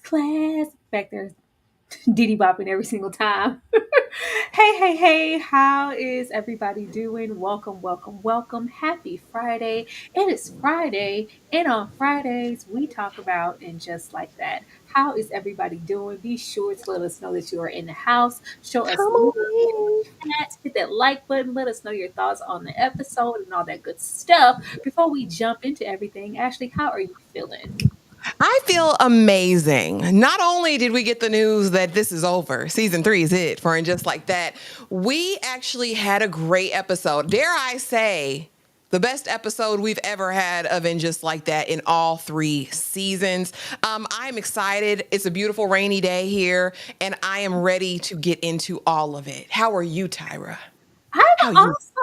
class. Back there, diddy bopping every single time. Hey, how is everybody doing? Welcome, welcome, welcome. Happy Friday. It is Friday, and on Fridays, we talk about and just like that. How is everybody doing? Be sure to let us know that you are in the house. Show us Come love in on the chat. Hit that like button. Let us know your thoughts on the episode and all that good stuff. Before we jump into everything, Ashley, how are you feeling? in. I feel amazing. Not only did we get the news that this is over, season 3 is it for And Just Like That, we actually had a great episode. Dare I say, the best episode we've ever had of And Just Like That in all 3 seasons. I'm excited. It's a beautiful rainy day here, and I am ready to get into all of it. How are you, Tyra? I'm How are you? awesome.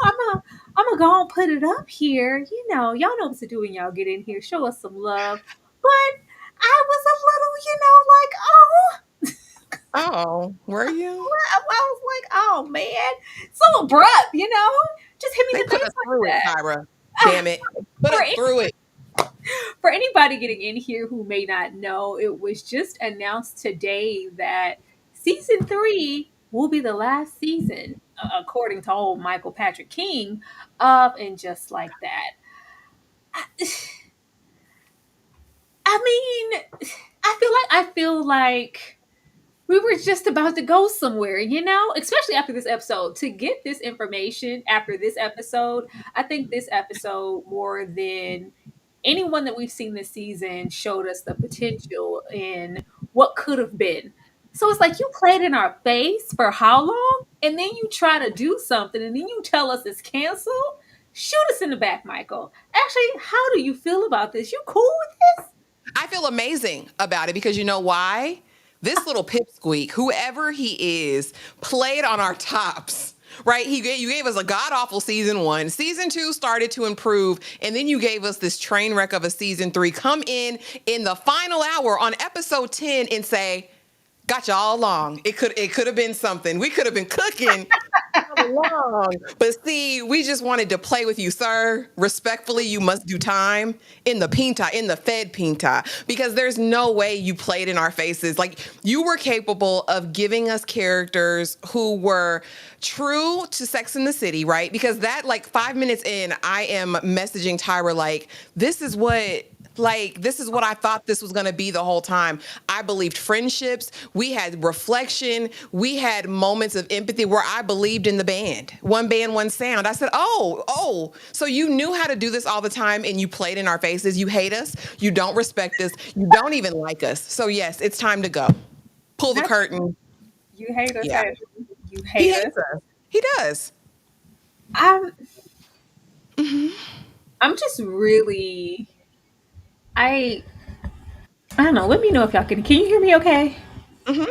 I'm not, I'm gonna go and put it up here. Y'all know what to do when y'all get in here. Show us some love. But I was a little, Oh, were you? I was like, oh man, so abrupt, just hit me They in the put face us like through it, that. Tyra. Damn it. Put For us through it. for anybody getting in here who may not know, it was just announced today that season 3 will be the last season, according to old Michael Patrick King, of And Just Like That. I, I mean, I feel like we were just about to go somewhere, especially after this episode. To get this information after this episode, I think this episode, more than anyone that we've seen this season, showed us the potential in what could have been. So it's like you played in our face for how long? And then you try to do something and then you tell us it's canceled? Shoot us in the back, Michael. Actually, how do you feel about this? You cool with this? I feel amazing about it because you know why? This little pipsqueak, whoever he is, played on our tops. Right? You gave us a god awful season 1. Season 2 started to improve, and then you gave us this train wreck of a season 3. Come in the final hour on episode 10 and say, got you all along. It could have been something. We could have been cooking all along. But see, we just wanted to play with you, sir. Respectfully, you must do time in the pinta, in the Fed pinta, because there's no way you played in our faces. Like, you were capable of giving us characters who were true to Sex in the City, right? Because that, like, 5 minutes in, I am messaging Tyra, like, this is what I thought this was going to be the whole time. I believed friendships. We had reflection. We had moments of empathy where I believed in the band. One band, one sound. I said, oh, so you knew how to do this all the time and you played in our faces. You hate us. You don't respect us. You don't even like us. So yes, it's time to go. Pull the Not curtain. you hate us, Yeah. Ashley. You He hate us. hates us. He does. I'm Hmm. I'm just really I I don't know. Let me know if y'all can you hear me okay? Hmm.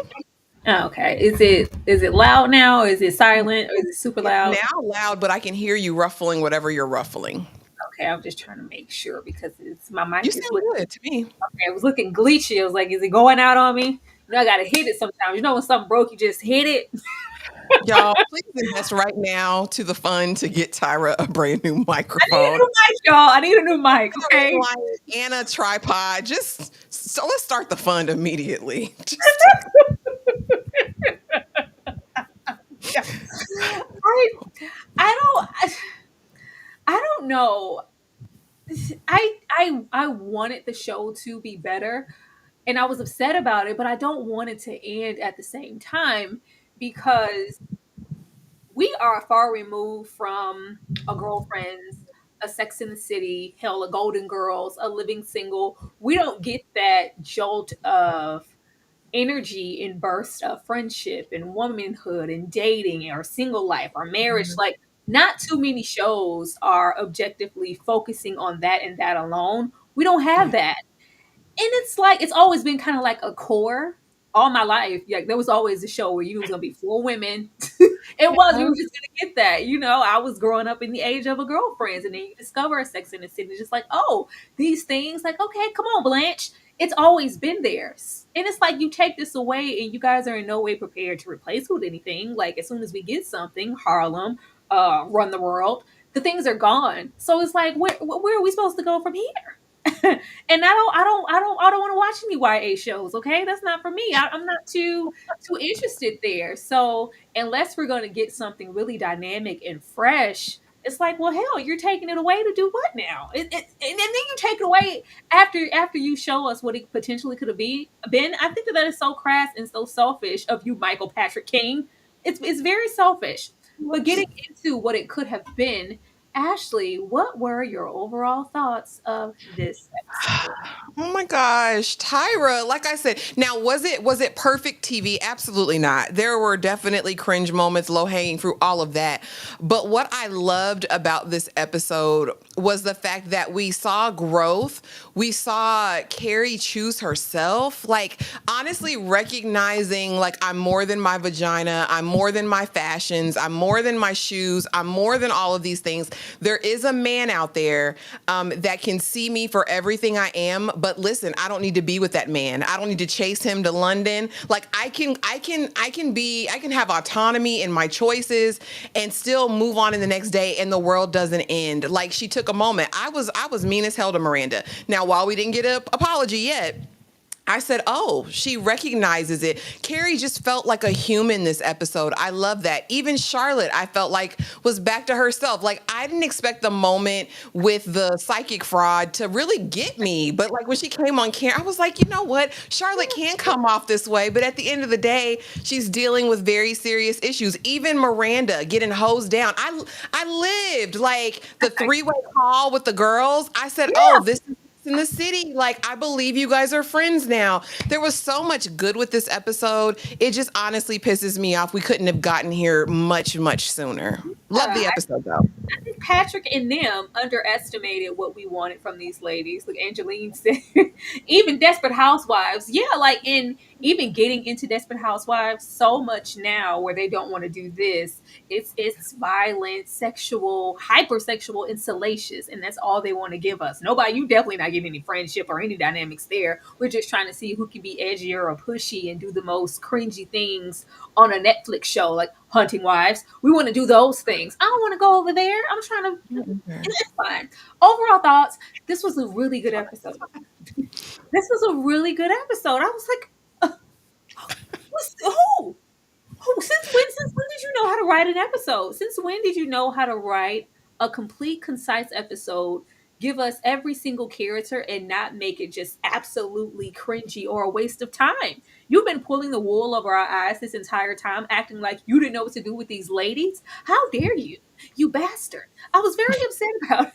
Oh, okay. Is it loud now? Is it silent? Or is it super It's loud? now loud, but I can hear you ruffling whatever you're ruffling. Okay, I'm just trying to make sure because it's my You mic is sound looking good to me. okay, it was looking glitchy. I was like, is it going out on me? I gotta hit it sometimes. When something broke, you just hit it. Y'all, please invest right now to the fund to get Tyra a brand new I need a microphone. new mic, y'all. I need a new mic, okay? Like, and a tripod. Just so let's start the fund immediately. Just Yeah. I I don't I don't know. I wanted the show to be better and I was upset about it, but I don't want it to end at the same time because we are far removed from a girlfriend's, a Sex in the City, hell, a Golden Girls, a Living Single. We don't get that jolt of energy and burst of friendship and womanhood and dating or single life or marriage. Like, not too many shows are objectively focusing on that and that alone. We don't have yeah. that. And it's like it's always been kind of like a core all my life. Like there was always a show where you was gonna be 4 women. It was. We were just gonna get that. I was growing up in the age of a girlfriends, and then you discover a Sex in the City. It's just like, oh, these things. Like, okay, come on, Blanche. It's always been there, and it's like you take this away, and you guys are in no way prepared to replace with anything. Like as soon as we get something, Harlem, Run the World, the things are gone. So it's like, where are we supposed to go from here? And I don't want to watch any YA shows. Okay, that's not for me. I'm not too interested there. So unless we're going to get something really dynamic and fresh, it's like, well, hell, you're taking it away to do what now? And then you take it away after you show us what it potentially could have been. I think that is so crass and so selfish of you, Michael Patrick King. It's very selfish. But getting into what it could have been, Ashley, what were your overall thoughts of this episode? Oh my gosh, Tyra, like I said, now was it perfect TV? Absolutely not. There were definitely cringe moments, low hanging fruit, all of that. But what I loved about this episode was the fact that we saw growth. We saw Carrie choose herself. Like honestly recognizing like I'm more than my vagina, I'm more than my fashions, I'm more than my shoes, I'm more than all of these things. There is a man out there that can see me for everything I am. But listen, I don't need to be with that man. I don't need to chase him to London. Like I can have autonomy in my choices and still move on in the next day and the world doesn't end. Like she took a moment. I was mean as hell to Miranda. Now, while we didn't get an apology yet, I said, oh, she recognizes it. Carrie just felt like a human this episode. I love that. Even Charlotte, I felt like was back to herself. Like I didn't expect the moment with the psychic fraud to really get me. But like when she came on camera, I was like, you know what? Charlotte can come off this way. But at the end of the day, she's dealing with very serious issues. Even Miranda getting hosed down. I lived like the three-way call with the girls. I said, oh, Yeah. this is in the city. Like, I believe you guys are friends now. There was so much good with this episode. It just honestly pisses me off. We couldn't have gotten here much, much sooner. Love the episode though. I think Patrick and them underestimated what we wanted from these ladies. Like Angeline said, even Desperate Housewives, yeah, like in even getting into Desperate Housewives, so much now where they don't want to do this. It's violent, sexual, hypersexual, and salacious, and that's all they want to give us. Nobody, you definitely not getting any friendship or any dynamics there. We're just trying to see who can be edgier or pushy and do the most cringy things on a Netflix show, like Hunting Wives. We want to do those things. I don't want to go over there. I'm trying to. It's fine. Overall thoughts. This was a really good episode. This was a really good episode. I was like, who? Who? Since when did you know how to write an episode? Since when did you know how to write a complete, concise episode? Give us every single character and not make it just absolutely cringy or a waste of time. You've been pulling the wool over our eyes this entire time, acting like you didn't know what to do with these ladies. How dare you, you bastard! I was very upset about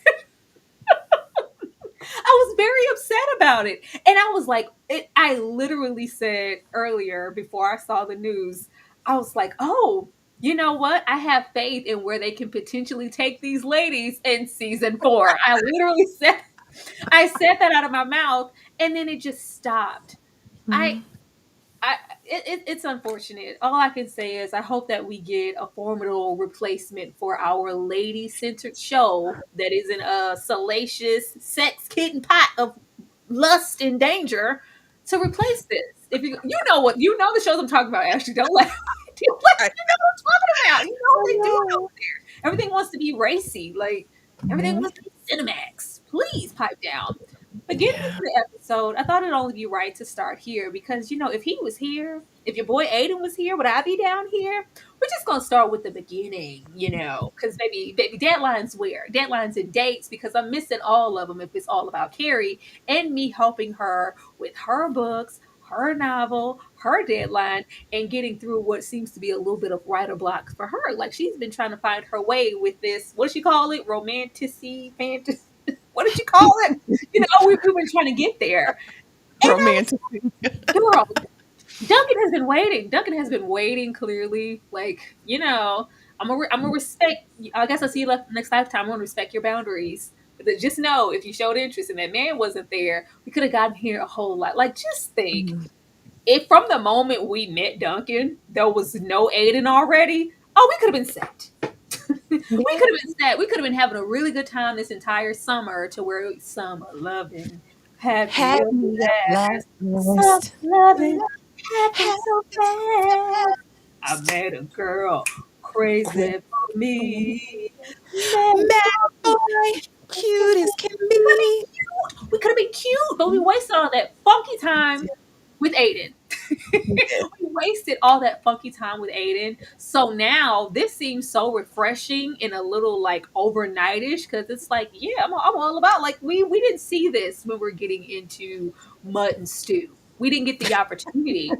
I was very upset about it. And I was like, I literally said earlier before I saw the news, I was like, oh, you know what? I have faith in where they can potentially take these ladies in season 4. I said that out of my mouth and then it just stopped. I it's unfortunate. All I can say is I hope that we get a formidable replacement for our lady-centered show that isn't a salacious sex kitten pot of lust and danger to replace this. If you know what you know the shows I'm talking about, Ashley. Don't let don't let I you know what I'm talking about. You know what they do out there. Everything wants to be racy, like everything wants to be Cinemax. Please pipe down. But getting into Yeah. the episode, I thought it'd only be right to start here because, if he was here, if your boy Aiden was here, would I be down here? We're just gonna start with the beginning, because baby, deadlines where deadlines and dates because I'm missing all of them if it's all about Carrie and me helping her with her books, her novel, her deadline, and getting through what seems to be a little bit of writer block for her. Like she's been trying to find her way with this. What does she call it? Romanticy, fantasy. What did you call it? We've been trying to get there. And I was Romantic. girl, Duncan has been waiting. Duncan has been waiting clearly. Like, I'm gonna respect. I guess I'll see you next lifetime. I'm gonna respect your boundaries. But just know if you showed interest and that man wasn't there, we could have gotten here a whole lot. Like, just think if from the moment we met Duncan, there was no Aiden already, oh, we could have been set. We could have been set. We could have been having a really good time this entire summer to where summer loving, happy ever Happy at last, summer last. loving, happened so fast. I met a girl crazy for me. Met a Mad boy, boy, cute as can be. we could have been cute, but we wasted all that funky time with Aiden. We wasted all that funky time with Aiden. So now this seems so refreshing and a little like overnightish because it's like, yeah, I'm all about like we didn't see this when we're getting into Mud and Stew. We didn't get the opportunity.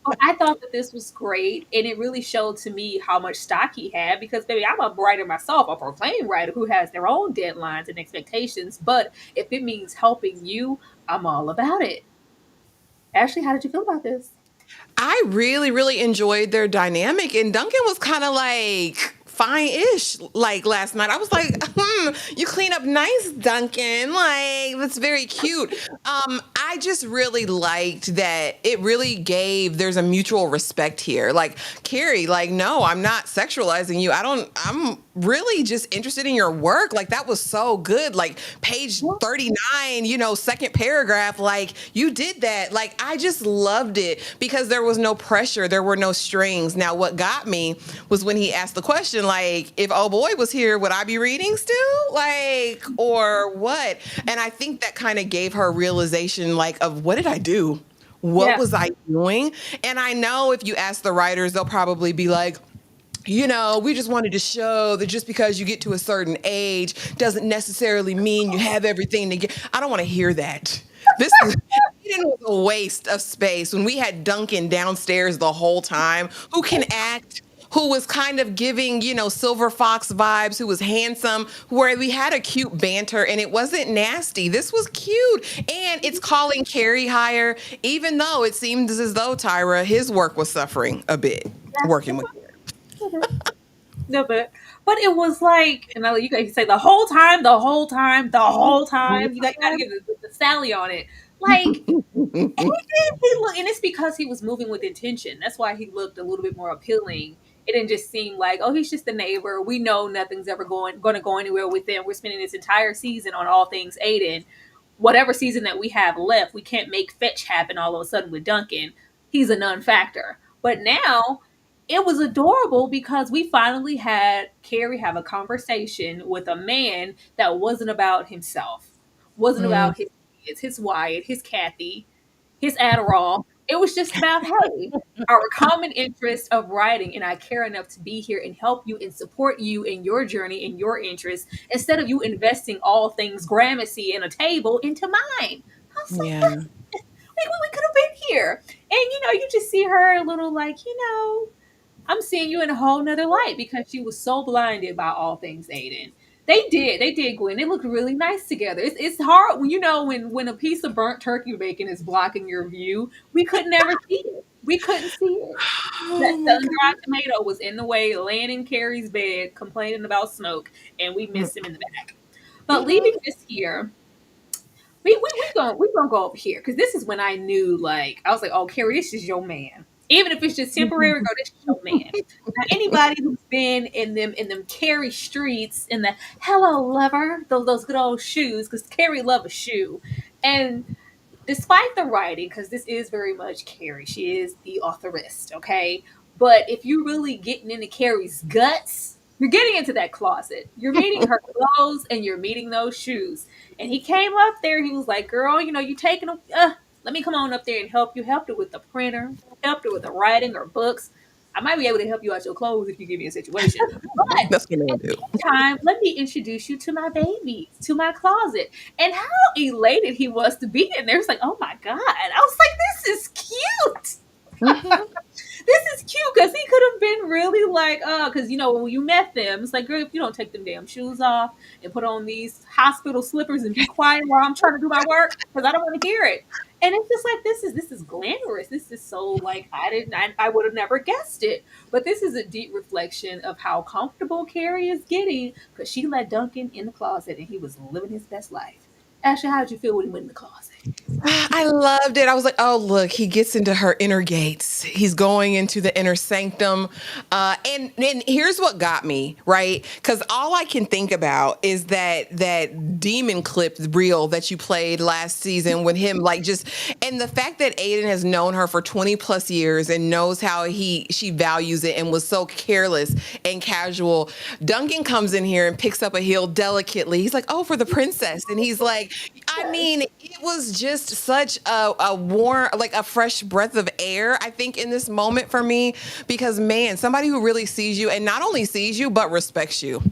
But I thought that this was great, and it really showed to me how much stock he had because, baby, I'm a writer myself, a proclaimed writer who has their own deadlines and expectations. But if it means helping you, I'm all about it. Ashley, how did you feel about this? I really, really enjoyed their dynamic, and Duncan was kind of like fine-ish like last night. I was like, you clean up nice, Duncan. Like, that's very cute. I just really liked that it really gave there's a mutual respect here. Like, Carrie, like, no, I'm not sexualizing you. I'm really just interested in your work. Like, that was so good. Like, page 39, second paragraph, like, you did that. Like, I just loved it because there was no pressure, there were no strings. Now, what got me was when he asked the question, like, if oh boy was here, would I be reading still? Like, or what? And I think that kind of gave her a realization, like, of what did I do? What Yeah. was I doing? And I know if you ask the writers, they'll probably be like, we just wanted to show that just because you get to a certain age doesn't necessarily mean you have everything to get. I don't want to hear that. This is Eden was a waste of space when we had Duncan downstairs the whole time, who can act, who was kind of giving, Silver Fox vibes, who was handsome, where we had a cute banter and it wasn't nasty. This was cute. And it's calling Carrie higher, even though it seems as though Tyra, his work was suffering a bit working with her. No, but it was like, and you guys say the whole time, the whole time, the whole time. You gotta give the Sally on it. Like, he look, and it's because he was moving with intention. That's why he looked a little bit more appealing. It didn't just seem like, oh, he's just a neighbor. We know nothing's ever going to go anywhere with him. We're spending this entire season on all things Aiden. Whatever season that we have left, we can't make fetch happen all of a sudden with Duncan. He's a non-factor. But now it was adorable because we finally had Carrie have a conversation with a man that wasn't about himself, wasn't Mm, about his kids, his Wyatt, his Kathy, his Adderall. It was just about, hey, our common interest of writing, and I care enough to be here and help you and support you in your journey and your interests instead of you investing all things Gramercy and a table into mine. I was like, yeah. that's like we could have been here. And you just see her a little like, I'm seeing you in a whole nother light because she was so blinded by all things Aiden. They did, Gwen. They looked really nice together. It's hard when when a piece of burnt turkey bacon is blocking your view. We could never see it. We couldn't see it. That Oh my sun-dried tomato was in the way, laying in Carrie's bed, complaining about smoke, and we God. missed him in the back. But leaving this here, we gonna go over here because this is when I knew, like, I was like, oh, Carrie, this is your man. Even if it's just temporary, go, this is your man. Now, anybody who's been in them Carrie streets in the hello lover, those good old shoes, because Carrie love a shoe, and despite the writing, because this is very much Carrie, she is the authorist, okay? But if you're really getting into Carrie's guts, you're getting into that closet. You're meeting her clothes and you're meeting those shoes. And he came up there, he was like, girl, you taking them, let me come on up there and help you. Helped her with the printer, helped her with the writing or books. I might be able to help you out your clothes if you give me a situation. But That's what at I the do. same time, let me introduce you to my babies, to my closet. And how elated he was to be in there. It's like, oh my God. I was like, this is cute. Mhm. This is cute because he could have been really like, because when you met them, it's like, girl, if you don't take them damn shoes off and put on these hospital slippers and be quiet while I'm trying to do my work, because I don't want to hear it. And it's just like this is glamorous. This is so like I would have never guessed it. But this is a deep reflection of how comfortable Carrie is getting because she let Duncan in the closet and he was living his best life. Ashley, how did you feel when he went in the closet? I loved it. I was like, oh, look, he gets into her inner gates. He's going into the inner sanctum. And here's what got me, right? Because all I can think about is that demon clip reel that you played last season with him, like just, and the fact that Aiden has known her for 20 plus years and knows how she values it and was so careless and casual. Duncan comes in here and picks up a heel delicately. He's like, oh, for the princess. And he's like, I mean, it was just such a warm, like a fresh breath of air, I think, in this moment for me, because man, somebody who really sees you and not only sees you, but respects you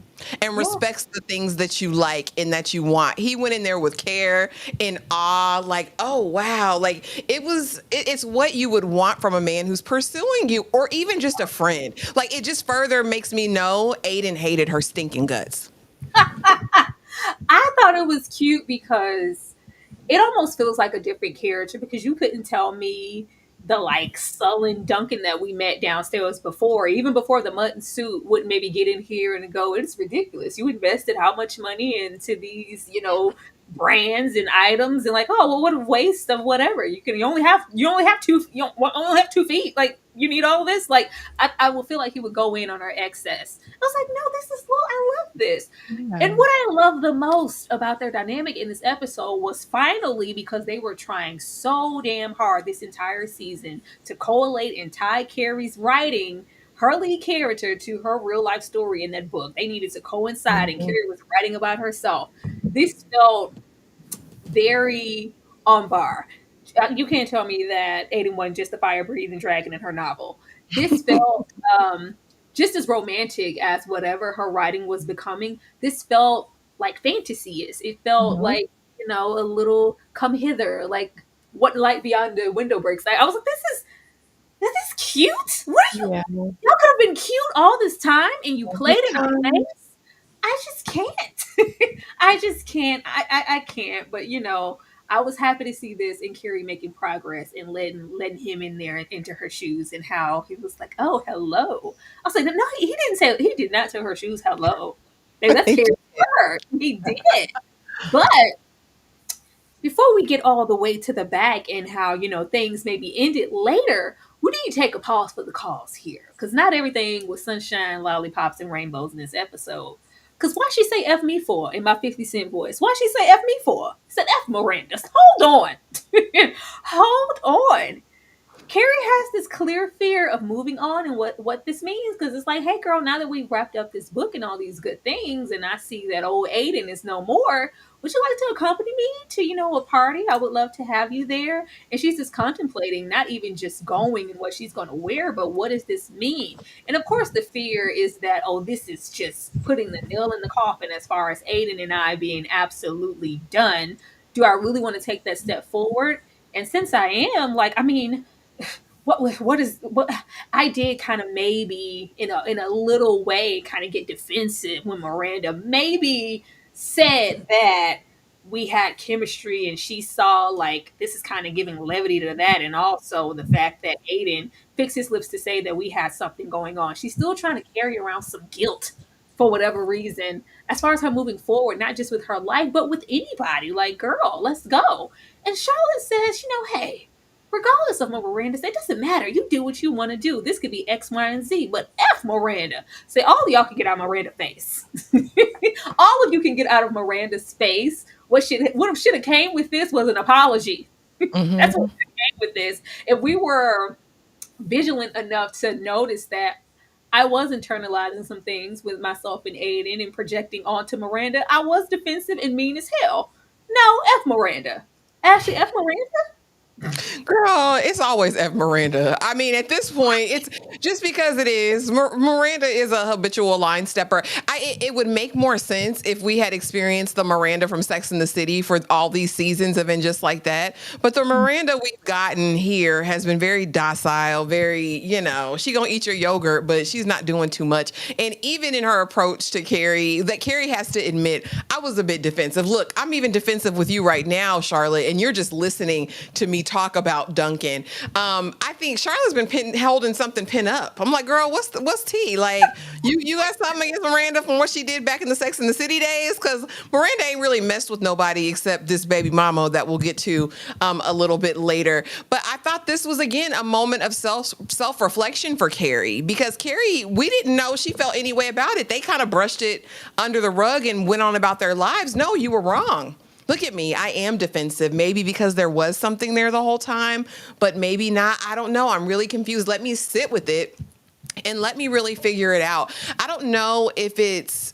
and Yeah. respects the things that you like and that you want. He went in there with care and awe, like, oh, wow. Like it's what you would want from a man who's pursuing you or even just a friend. Like it just further makes me know Aiden hated her stinking guts. I thought it was cute because it almost feels like a different character because you couldn't tell me the like sullen Duncan that we met downstairs before, even before the mutton suit would maybe get in here and go, it's ridiculous. You invested how much money into these, brands and items and like, oh well, what a waste of whatever. You only have 2 feet. Like you need all this. Like I will feel like he would go in on our excess. I was like, no, this is well, I love this. Yeah. And what I love the most about their dynamic in this episode was finally because they were trying so damn hard this entire season to collate and tie Carrie's writing, her lead character, to her real life story in that book. They needed to coincide, and Mhm. Carrie was writing about herself. This felt very on bar. You can't tell me that Aiden wasn't just a fire breathing dragon in her novel. This felt just as romantic as whatever her writing was becoming. This felt like fantasy is. It felt Mhm. like, a little come hither, like what light beyond the window breaks. Like, I was like, this is cute. What are you? Yeah. Y'all could have been cute all this time, and you played Every in our time. face. I just can't. I just can't. I can't. But I was happy to see this and Carrie making progress and letting him in there and into her shoes and how he was like, "Oh, hello." I was like, "No, he did not tell her shoes hello." Like, that's He Carrie's did. word. He did. But before we get all the way to the back and how things may be ended later, we need to take a pause for the cause here because not everything was sunshine, lollipops, and rainbows in this episode. Because why she say F me for in my 50 Cent voice? Why she say F me for? Said F Miranda. Hold on. Hold on. Carrie has this clear fear of moving on and what this means because it's like, hey girl, now that we've wrapped up this book and all these good things, and I see that old Aiden is no more, would you like to accompany me to a party? I would love to have you there. And she's just contemplating not even just going and what she's going to wear, but what does this mean? And of course, the fear is that, oh, this is just putting the nail in the coffin as far as Aiden and I being absolutely done. Do I really want to take that step forward? And since I am, like, I mean, what I did kind of maybe in a little way kind of get defensive when Miranda maybe said that we had chemistry and she saw like this is kind of giving levity to that, and also the fact that Aiden fixed his lips to say that we had something going on. She's still trying to carry around some guilt for whatever reason as far as her moving forward, not just with her life but with anybody. Like, girl, let's go. And Charlotte says, hey, regardless of what Miranda said, it doesn't matter. You do what you want to do. This could be X, Y, and Z, but F Miranda. Say all of y'all can get out of Miranda's face. All of you can get out of Miranda's face. What should have came with this was an apology. That's what Mhm. came with this. If we were vigilant enough to notice that I was internalizing some things with myself and Aiden and projecting onto Miranda, I was defensive and mean as hell. No, F Miranda. Ashley, F Miranda? Girl, it's always F Miranda. I mean, at this point, it's just because it is. Miranda is a habitual line stepper. It would make more sense if we had experienced the Miranda from Sex and the City for all these seasons of been just like that. But the Miranda we've gotten here has been very docile, very, she gonna eat your yogurt, but she's not doing too much. And even in her approach to Carrie, that Carrie has to admit, I was a bit defensive. Look, I'm even defensive with you right now, Charlotte, and you're just listening to me talk about Duncan. I think Charlotte's been holding something pin up. I'm like, girl, what's tea? Like, you got something against Miranda from what she did back in the Sex and the City days? Because Miranda ain't really messed with nobody except this baby mama that we'll get to a little bit later. But I thought this was again a moment of self reflection for Carrie, because Carrie, we didn't know she felt any way about it. They kind of brushed it under the rug and went on about their lives. No, you were wrong. Look at me. I am defensive. Maybe because there was something there the whole time, but maybe not. I don't know. I'm really confused. Let me sit with it and let me really figure it out. I don't know if it's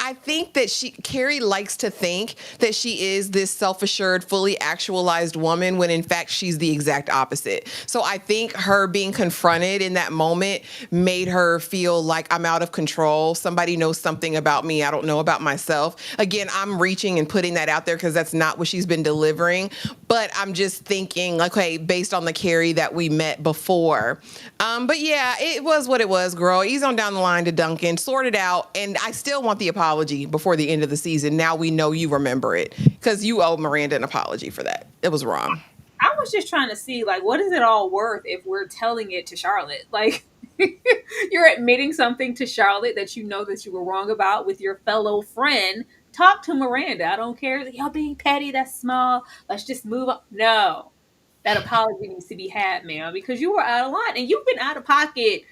I think that Carrie likes to think that she is this self-assured, fully actualized woman when in fact she's the exact opposite. So I think her being confronted in that moment made her feel like I'm out of control. Somebody knows something about me I don't know about myself. Again, I'm reaching and putting that out there because that's not what she's been delivering. But I'm just thinking, okay, based on the Carrie that we met before. But yeah, it was what it was, girl. Ease on down the line to Duncan, sort it out. And I still want the apology before the end of the season. Now we know you remember it because you owe Miranda an apology for that. It was wrong. I was just trying to see, like, what is it all worth if we're telling it to Charlotte? Like, you're admitting something to Charlotte that you know that you were wrong about with your fellow friend. Talk to Miranda. I don't care. Y'all being petty, that's small. Let's just move on. No, that apology needs to be had, ma'am, because you were out of line and you've been out of pocket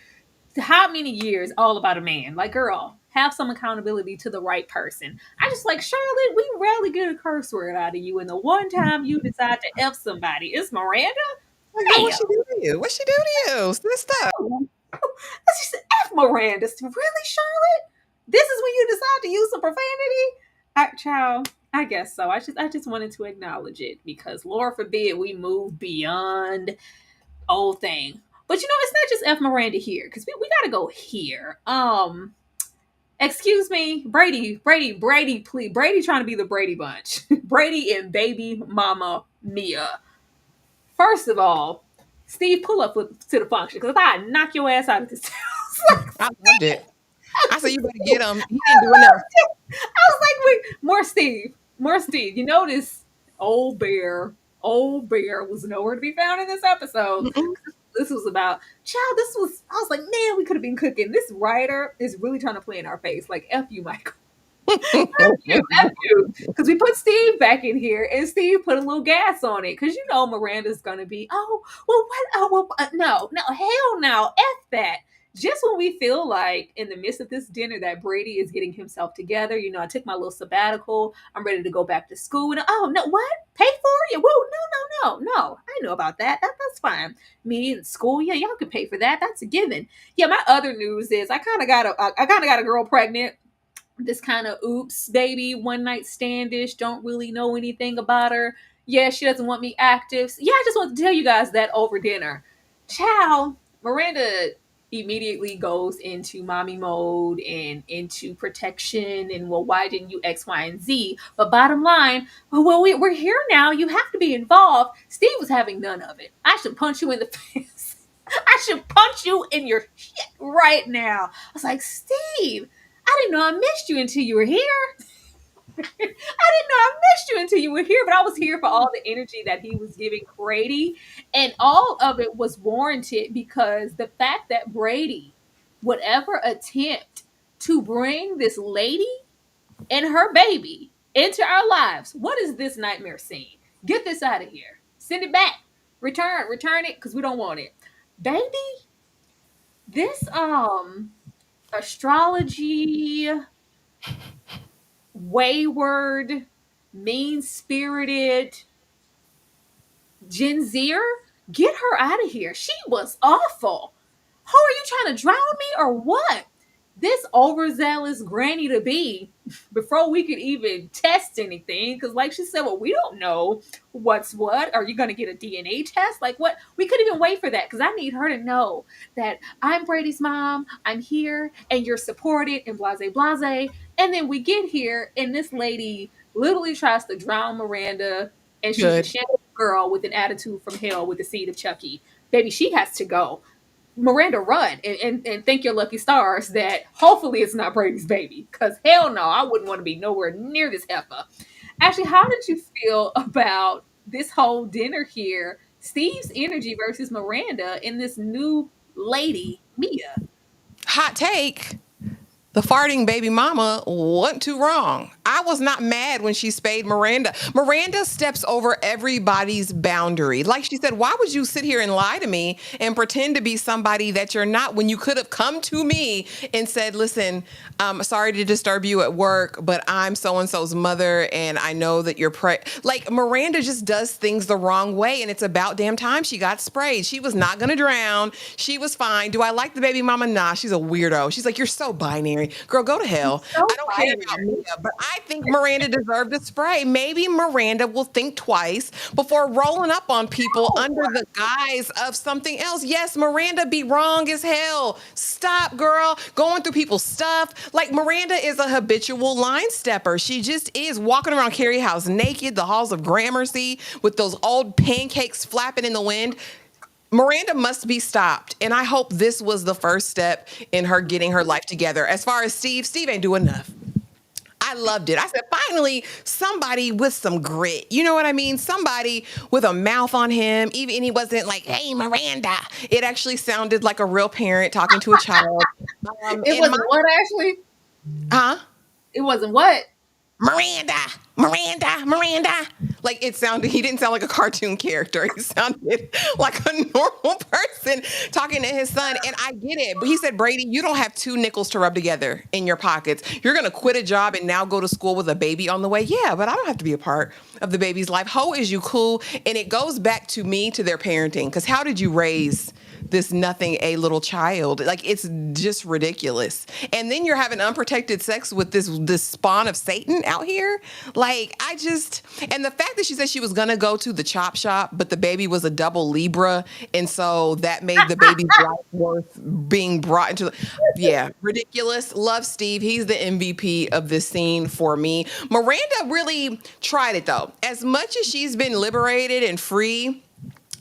how many years all about a man? Like, girl, have some accountability to the right person. I just like, Charlotte, we rarely get a curse word out of you. And the one time you decide to F somebody, it's Miranda. Like, girl, what Damn. she do to you? What she do to you, sister? Let's just F Miranda. Really, Charlotte? This is when you decide to use some profanity? Child, I guess so. I just wanted to acknowledge it because Lord forbid we move beyond old thing. But it's not just F Miranda here because we got to go here. Excuse me, Brady, please. Brady trying to be the Brady Bunch. Brady and baby mama Mia. First of all, Steve, pull up to the function because I knock your ass out of this house. I loved it. I said, you better get him. He didn't do enough. I was like, wait, more Steve. You notice old bear was nowhere to be found in this episode. Mm-mm. This was about child. I was like, man, we could have been cooking. This writer is really trying to play in our face. Like, F you, Michael. F you. Because we put Steve back in here and Steve put a little gas on it. Because Miranda's going to be, oh, well, what? Oh, well, no, hell no. F that. Just when we feel like in the midst of this dinner that Brady is getting himself together, I took my little sabbatical. I'm ready to go back to school. And oh no, what? Pay for it? Whoa, no. I know about that. That's fine. Me in school, yeah, y'all can pay for that. That's a given. Yeah, my other news is I kind of got a girl pregnant. This kind of oops baby one night standish. Don't really know anything about her. Yeah, she doesn't want me active. So, yeah, I just want to tell you guys that over dinner. Ciao. Miranda immediately goes into mommy mode and into protection and, well, why didn't you X, Y, and Z? But bottom line, well, we're here now. You have to be involved. Steve was having none of it. I should punch you in the face. I should punch you in your shit right now. I was like, Steve, I didn't know I missed you until you were here. I didn't know I missed you until you were here, but I was here for all the energy that he was giving Brady. And all of it was warranted because the fact that Brady would ever attempt to bring this lady and her baby into our lives. What is this nightmare scene? Get this out of here. Send it back. Return it because we don't want it. Baby, this astrology wayward, mean-spirited Gen Zer, get her out of here. She was awful. Who are you trying to drown me or what? This overzealous granny to be before we could even test anything. Because, like she said, well, we don't know what's what. Are you going to get a DNA test? Like, what? We couldn't even wait for that because I need her to know that I'm Brady's mom. I'm here and you're supported and blase, blase. And then we get here and this lady literally tries to drown Miranda and she's a Good. shameful girl with an attitude from hell with the seed of Chucky. Baby, she has to go. Miranda, run and thank your lucky stars that hopefully it's not Brady's baby. Because hell no, I wouldn't want to be nowhere near this heifer. Actually, how did you feel about this whole dinner here? Steve's energy versus Miranda and this new lady, Mia. Hot take. The farting baby mama wasn't too wrong. I was not mad when she spayed Miranda. Miranda steps over everybody's boundary. Like she said, why would you sit here and lie to me and pretend to be somebody that you're not when you could have come to me and said, listen, sorry to disturb you at work, but I'm so-and-so's mother and I know that you're like Miranda just does things the wrong way and it's about damn time she got sprayed. She was not going to drown. She was fine. Do I like the baby mama? Nah, she's a weirdo. She's like, you're so binary. binary. Girl, go to hell. I So don't care about binary. Mia, but I think Miranda deserved a spray. Maybe Miranda will think twice before rolling up on people No. under the guise of something else. Yes, Miranda be wrong as hell. Stop, girl, going through people's stuff. Like, Miranda is a habitual line stepper. She just is walking around Carrie House naked, the halls of Gramercy, with those old pancakes flapping in the wind. Miranda must be stopped. And I hope this was the first step in her getting her life together. As far as Steve ain't doing enough. I loved it. I said, finally, somebody with some grit. You know what I mean? Somebody with a mouth on him. Even he wasn't like, hey, Miranda. It actually sounded like a real parent talking to a child. It And my, wasn't what, Ashley? huh? It wasn't what? Miranda, Miranda, Miranda. Like, it sounded, he didn't sound like a cartoon character. He sounded like a normal person talking to his son. And I get it. But he said, Brady, you don't have two nickels to rub together in your pockets. You're going to quit a job and now go to school with a baby on the way. Yeah, but I don't have to be a part of the baby's life. Ho, is you cool? And it goes back to me, to their parenting. Because how did you raise this nothing a little child? Like, it's just ridiculous. And then you're having unprotected sex with this spawn of Satan out here. Like, and the fact that she said she was gonna go to the chop shop, but the baby was a double Libra, and so that made the baby's life worth being brought into yeah, ridiculous. Love Steve. He's the MVP of this scene for me. Miranda really tried it though. As much as she's been liberated and free,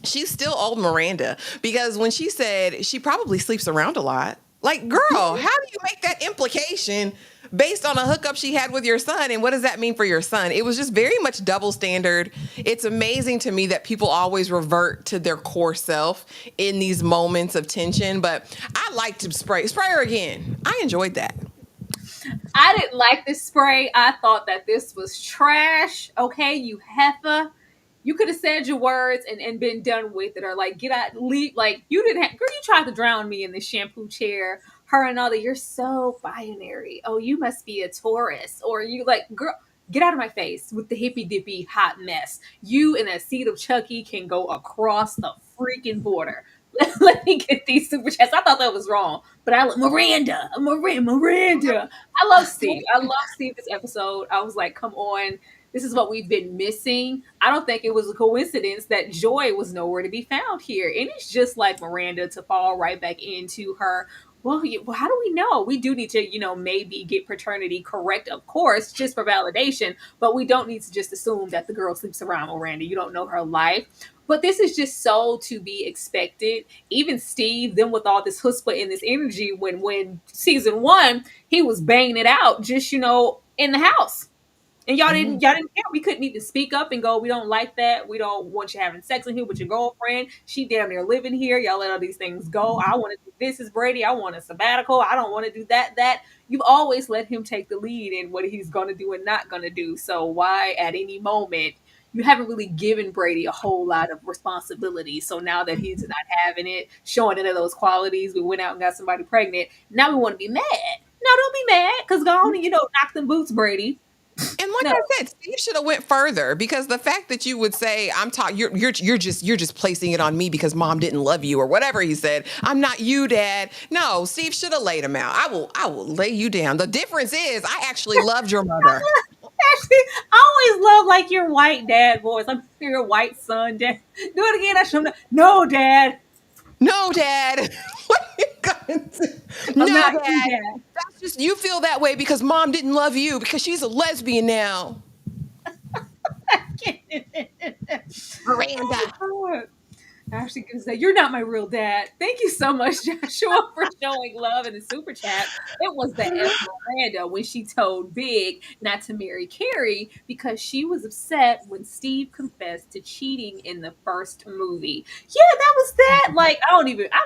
she's still old Miranda, because when she said she probably sleeps around a lot, like, girl, how do you make that implication based on a hookup she had with your son? And what does that mean for your son? It was just very much double standard. It's amazing to me that people always revert to their core self in these moments of tension. But I like to spray her again. I enjoyed that. I didn't like this spray. I thought that this was trash. Okay, you heifer. You could have said your words and been done with it, or like get out, leave. Like, you didn't have, girl, you tried to drown me in the shampoo chair. Her and all that. You're so binary. Oh, you must be a Taurus, or you like, girl, get out of my face with the hippy dippy hot mess. You and that seed of Chucky can go across the freaking border. Let me get these super chats. I thought that was wrong, but Miranda. I love Steve. I love Steve this episode. I was like, come on, this is what we've been missing. I don't think it was a coincidence that Joy was nowhere to be found here, and it's just like Miranda to fall right back into her. Well, how do we know? We do need to, maybe get paternity correct, of course, just for validation. But we don't need to just assume that the girl sleeps around Miranda. You don't know her life. But this is just so to be expected. Even Steve, then with all this chutzpah and this energy, when season one, he was banging it out just, in the house. And y'all didn't care. We couldn't even speak up and go, we don't like that. We don't want you having sex in here with your girlfriend. She damn near living here. Y'all let all these things go. I want to do this is Brady. I want a sabbatical. I don't want to do that. You've always let him take the lead in what he's going to do and not going to do. So why at any moment you haven't really given Brady a whole lot of responsibility. So now that he's not having it, showing any of those qualities, we went out and got somebody pregnant. Now we want to be mad. No, don't be mad, because go on and, knock them boots, Brady. And like No. I said, Steve should have went further, because the fact that you would say, I'm talking, you're just placing it on me because mom didn't love you or whatever he said. I'm not you, dad. No, Steve should have laid him out. I will lay you down. The difference is I actually loved your mother. Actually, I always love like your white dad voice. I'm your white son, dad. Do it again. I should no, dad. No, dad. What are you going to? I'm No, not you, dad. dad. That's just, you feel that way because mom didn't love you because she's a lesbian now. Miranda. Oh, Ashley can say, you're not my real dad. Thank you so much, Joshua, for showing love in the super chat. It was the F Miranda when she told Big not to marry Carrie because she was upset when Steve confessed to cheating in the first movie. Yeah, that was that. Like, I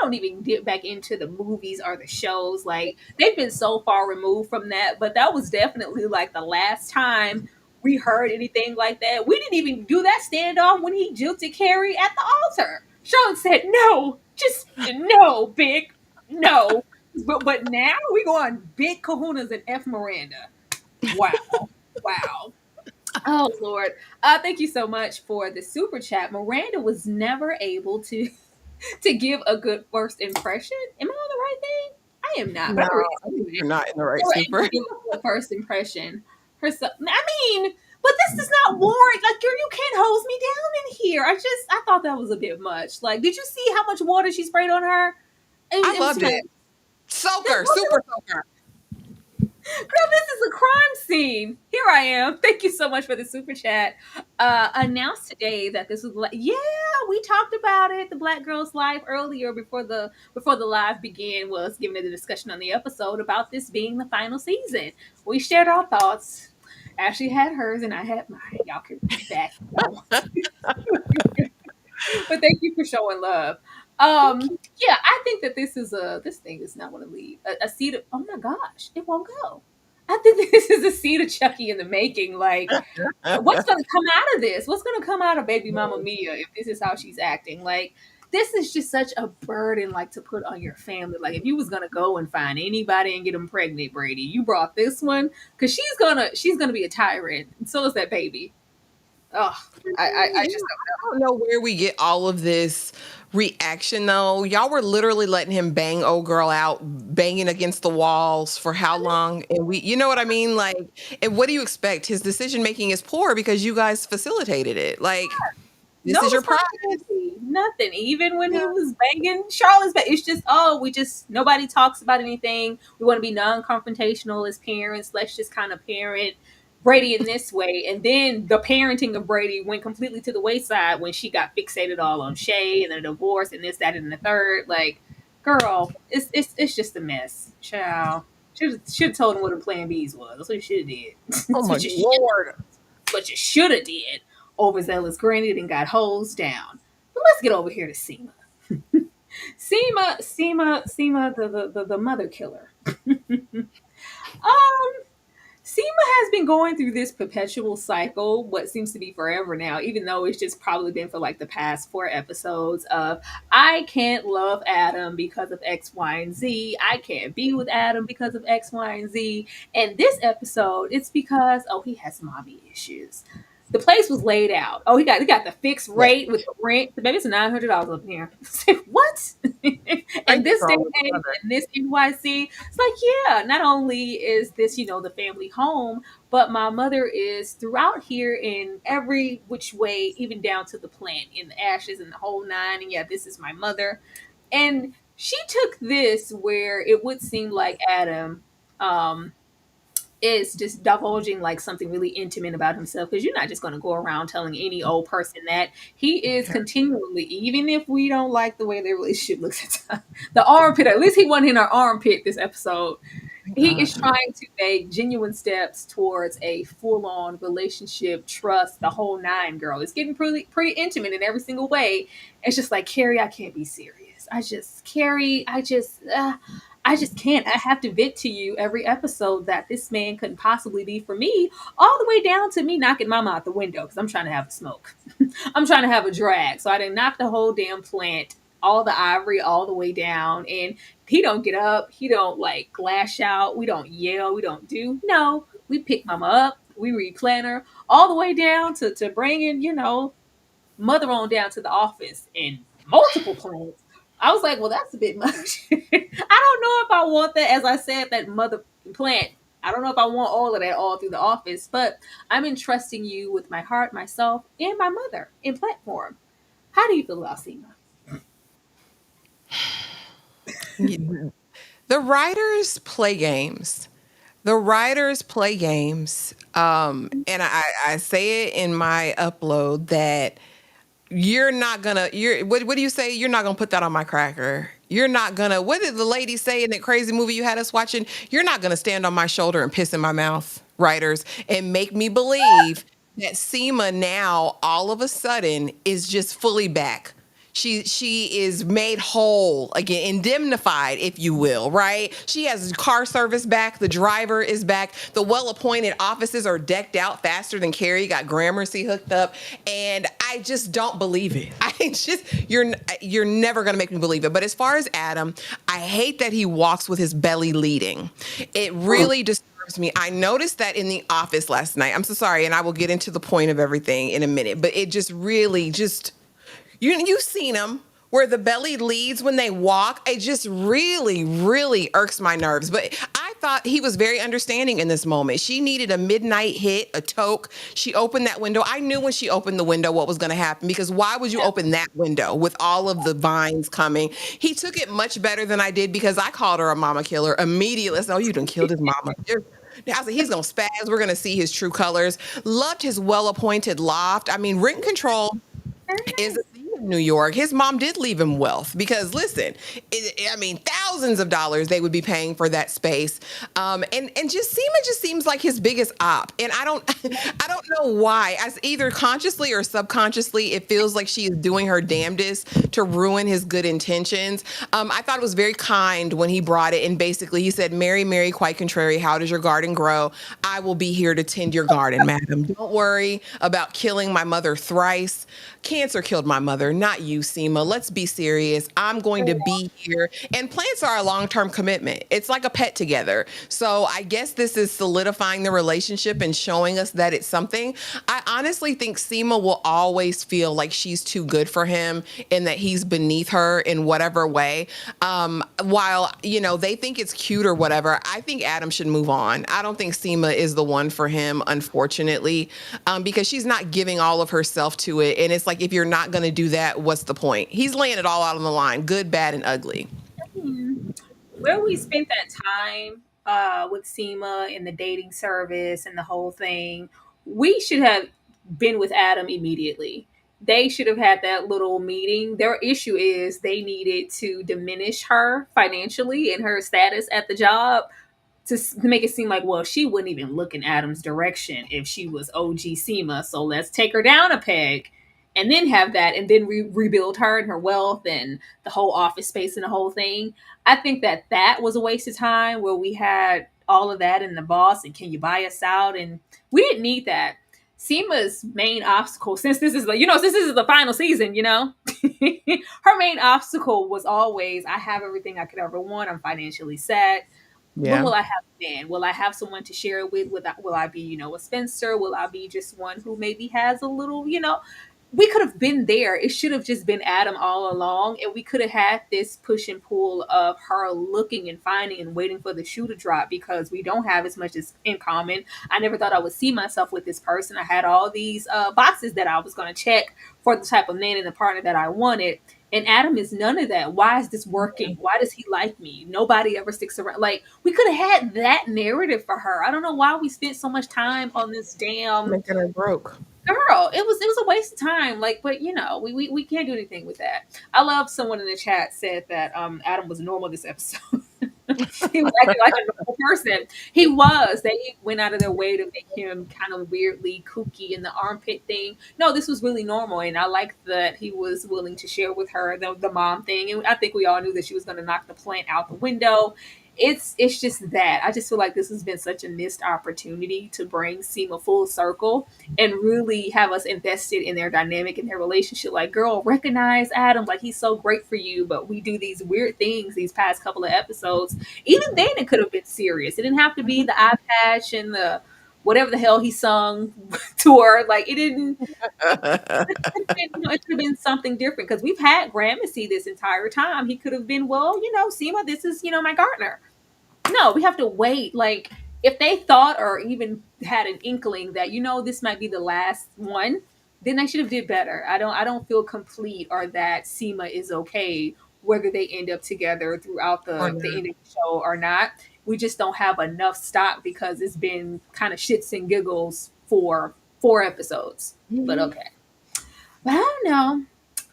don't even get back into the movies or the shows. Like, they've been so far removed from that, but that was definitely like the last time we heard anything like that. We didn't even do that standoff when he jilted Carrie at the altar. Sean said, no, just no, Big, no. But now we go on big kahunas and F Miranda. Wow. Wow. Oh, Lord. Thank you so much for the super chat. Miranda was never able to give a good first impression. Am I on the right thing? I I am not, No, but her I think is you're not in the right they were able super. to give us the first impression. Herself, I mean, but this does not warrant. Like, girl, you can't hose me down in here. I thought that was a bit much. Like, did you see how much water she sprayed on her? I It was loved too much. it. This Soaker, wasn't super soaker. Girl, this is a crime scene. Here I am. Thank you so much for the super chat. Announced today that this was yeah, we talked about it. The Black Girls Live earlier before the live began was giving it a discussion on the episode about this being the final season. We shared our thoughts. Ashley had hers and I had mine. Y'all can back if y'all want to. But thank you for showing love. Thank you. Yeah, I think that this thing is not going to leave a seed. Oh my gosh, it won't go. I think this is a seed of Chucky in the making. Like, what's going to come out of this? What's going to come out of Baby Mama Mia if this is how she's acting? Like, this is just such a burden, like to put on your family. Like, if you was going to go and find anybody and get them pregnant, Brady, you brought this one because she's gonna be a tyrant. And so is that baby. Oh, I Yeah, just I don't know where we get all of this reaction though. Y'all were literally letting him bang old girl out, banging against the walls for how long? And you know what I mean? Like, and what do you expect? His decision making is poor because you guys facilitated it. Like, no this is your prize. responsibility, nothing. Even when Yeah. he was banging Charlotte's back, it's just we just nobody talks about anything. We want to be non-confrontational as parents. Let's just kind of parent Brady in this way, and then the parenting of Brady went completely to the wayside when she got fixated all on Shay and the divorce and this, that, and the third. Like, girl, it's just a mess. Child, should have told him what the plan B's was. That's what you should have did. Oh That's my what you lord. what you should have did. Overzealous granted and got hosed down. But let's get over here to Seema. Seema, the mother killer. Seema has been going through this perpetual cycle, what seems to be forever now, even though it's just probably been for like the past 4 episodes of I can't love Adam because of X, Y, and Z. I can't be with Adam because of X, Y, and Z. And this episode, it's because he has some mommy issues. The place was laid out. Oh, he got the fixed Yeah. rate with the rent. The baby's $900 up here. What? And Something's this day wrong and with the age, mother. and this NYC, it's like, yeah, not only is this, the family home, but my mother is throughout here in every which way, even down to the plant, in the ashes and the whole nine. And yeah, this is my mother. And she took this where it would seem like Adam is just divulging like something really intimate about himself, because you're not just going to go around telling any old person that. He is continually, even if we don't like the way their relationship looks at times, the armpit, at least he wasn't in our armpit this episode. Thank He God. is trying to make genuine steps towards a full-on relationship, trust, the whole nine. Girl, it's getting pretty intimate in every single way. It's just like, Carrie, I can't be serious. Carrie, I just can't. I have to vent to you every episode that this man couldn't possibly be for me, all the way down to me knocking mama out the window because I'm trying to have a smoke. I'm trying to have a drag. So I didn't knock the whole damn plant, all the ivory, all the way down. And he don't get up. He don't like lash out. We don't yell. We don't do. No, we pick mama up. We replant her all the way down to bringing, mother on down to the office in multiple plants. I was like, well, that's a bit much. I don't know if I want that. As I said, that mother plant. I don't know if I want all of that all through the office, but I'm entrusting you with my heart, myself, and my mother in plant form. How do you feel about Seema? The writers play games. The writers play games. And I say it in my upload that what do you say? You're not gonna put that on my cracker. You're not gonna, what did the lady say in that crazy movie you had us watching? You're not gonna stand on my shoulder and piss in my mouth, writers, and make me believe that Seema now all of a sudden is just fully back. She is made whole again, indemnified, if you will, right? She has car service back. The driver is back. The well-appointed offices are decked out faster than Carrie got Gramercy hooked up, and I just don't believe it. You're never gonna make me believe it. But as far as Adam, I hate that he walks with his belly leading. It really disturbs me. I noticed that in the office last night. I'm so sorry, and I will get into the point of everything in a minute. But it just really just. You've seen him where the belly leads when they walk, it just really, really irks my nerves. But I thought he was very understanding in this moment. She needed a midnight hit, a toke. She opened that window. I knew when she opened the window what was going to happen, because why would you open that window with all of the vines coming? He took it much better than I did, because I called her a mama killer immediately. I said, oh, you done killed his mama. I was like, he's going to spaz. We're going to see his true colors. Loved his well appointed loft. I mean, rent control Very is a nice. thing in New York. His mom did leave him wealth, because listen, I mean, thousands of dollars they would be paying for that space. And just Seema just seems like his biggest op. And I don't I don't know why. As either consciously or subconsciously, it feels like she is doing her damnedest to ruin his good intentions. I thought it was very kind when he brought it, and basically he said, Mary, Mary, quite contrary, how does your garden grow? I will be here to tend your garden, madam. Don't worry about killing my mother thrice. Cancer killed my mother, not you, Seema. Let's be serious. I'm going to be here. And plants are a long-term commitment. It's like a pet together. So I guess this is solidifying the relationship and showing us that it's something. I honestly think Seema will always feel like she's too good for him and that he's beneath her in whatever way. While, they think it's cute or whatever, I think Adam should move on. I don't think Seema is the one for him, unfortunately, because she's not giving all of herself to it. And it's like, if you're not going to do that, what's the point? He's laying it all out on the line, good, bad, and ugly. Hmm. Where we spent that time with Seema and the dating service and the whole thing, we should have been with Adam immediately. They should have had that little meeting. Their issue is they needed to diminish her financially and her status at the job to make it seem like, well, she wouldn't even look in Adam's direction if she was OG Seema. So let's take her down a peg and then have that and then rebuild her and her wealth and the whole office space and the whole thing. I think that that was a waste of time where we had all of that in the boss and can you buy us out? And we didn't need that. Seema's main obstacle, since this is the final season, her main obstacle was always, I have everything I could ever want. I'm financially set. When Yeah. will I have a man? Will I have someone to share it with? Will I be, a spinster? Will I be just one who maybe has a little, we could have been there. It should have just been Adam all along. And we could have had this push and pull of her looking and finding and waiting for the shoe to drop because we don't have as much as in common. I never thought I would see myself with this person. I had all these boxes that I was going to check for the type of man and the partner that I wanted. And Adam is none of that. Why is this working? Why does he like me? Nobody ever sticks around. Like, we could have had that narrative for her. I don't know why we spent so much time on this damn Making her broke. girl. It was a waste of time. Like, but we can't do anything with that. I love someone in the chat said that Adam was normal this episode. He was acting like a normal person. He was. They went out of their way to make him kind of weirdly kooky in the armpit thing. No, this was really normal, and I liked that he was willing to share with her the mom thing. And I think we all knew that she was going to knock the plant out the window. It's just that I just feel like this has been such a missed opportunity to bring Seema full circle and really have us invested in their dynamic and their relationship. Like, girl, recognize Adam, like he's so great for you, but we do these weird things these past couple of episodes. Even then, it could have been serious. It didn't have to be the eye patch and the whatever the hell he sung to her. Like, it didn't. It could have been something different because we've had Gramercy this entire time. He could have been, well, Seema, this is my gardener. No, we have to wait. Like, if they thought or even had an inkling that this might be the last one, then they should have did better. I don't feel complete or that Seema is okay whether they end up together throughout Or the not. end of the show or not. We just don't have enough stock because it's been kind of shits and giggles for 4 episodes. But Mhm. okay. But I don't know.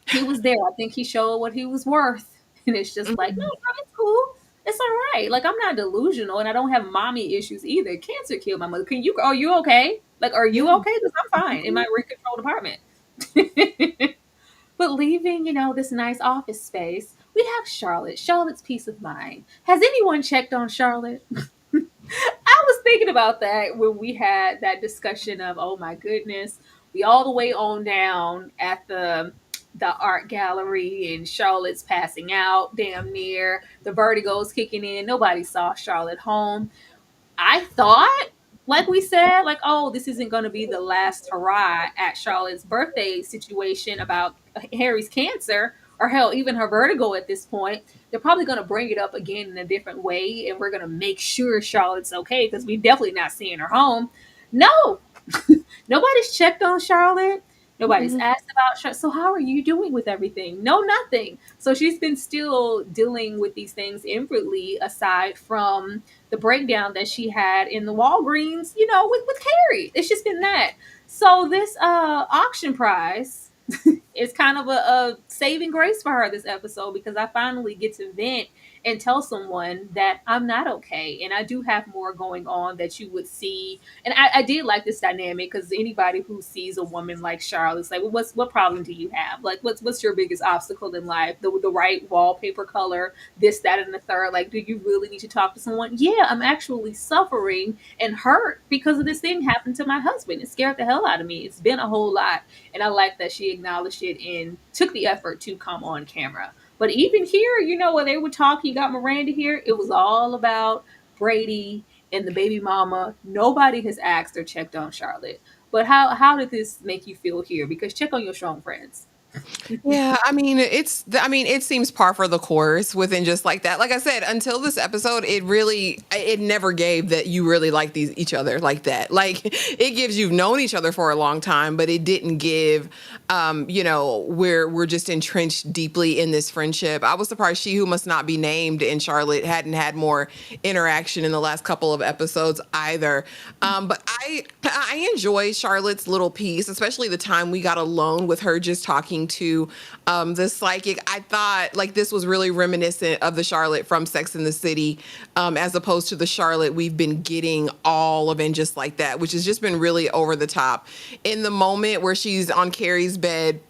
He was there. I think he showed what he was worth. And it's just like, no, Mhm. bro, it's cool. It's all right. Like, I'm not delusional and I don't have mommy issues either. Cancer killed my mother. Are you okay? Like, are you Yeah. okay? Because I'm fine in my rent controlled apartment. But leaving, this nice office space, we have Charlotte. Charlotte's peace of mind. Has anyone checked on Charlotte? I was thinking about that when we had that discussion of, oh my goodness, we all the way on down at the art gallery and Charlotte's passing out damn near. The vertigo's kicking in. Nobody saw Charlotte home. I thought, like we said, like, oh, this isn't going to be the last hurrah at Charlotte's birthday situation about Harry's cancer. or hell, even her vertigo at this point, they're probably going to bring it up again in a different way, and we're going to make sure Charlotte's okay because we definitely not seeing her home. No, nobody's checked on Charlotte. Nobody's Mm-mm. asked about Charlotte. So how are you doing with everything? No, nothing. So she's been still dealing with these things inwardly, aside from the breakdown that she had in the Walgreens, with Carrie. It's just been that. So this auction prize is kind of a saving grace for her this episode, because I finally get to vent and tell someone that I'm not okay. And I do have more going on that you would see. And I did like this dynamic, because anybody who sees a woman like Charlotte's like, well, what problem do you have? Like, what's your biggest obstacle in life? The right wallpaper color, this, that, and the third. Like, do you really need to talk to someone? Yeah, I'm actually suffering and hurt because of this thing happened to my husband. It scared the hell out of me. It's been a whole lot. And I like that she acknowledged it and took the effort to come on camera. But even here, when they would talk, you got Miranda here, it was all about Brady and the baby mama. Nobody has asked or checked on Charlotte. But how did this make you feel here? Because check on your strong friends. Yeah, I mean, it seems par for the course within just like that. Like I said, until this episode, it never gave that you really like each other like that. Like, it gives you've known each other for a long time, but it didn't give, we're just entrenched deeply in this friendship. I was surprised She Who Must Not Be Named and Charlotte hadn't had more interaction in the last couple of episodes either. But I enjoy Charlotte's little piece, especially the time we got alone with her just talking to the psychic. I thought like this was really reminiscent of the Charlotte from Sex and the City, as opposed to the Charlotte we've been getting all of, and just like that, which has just been really over the top. In the moment where she's on Carrie's bed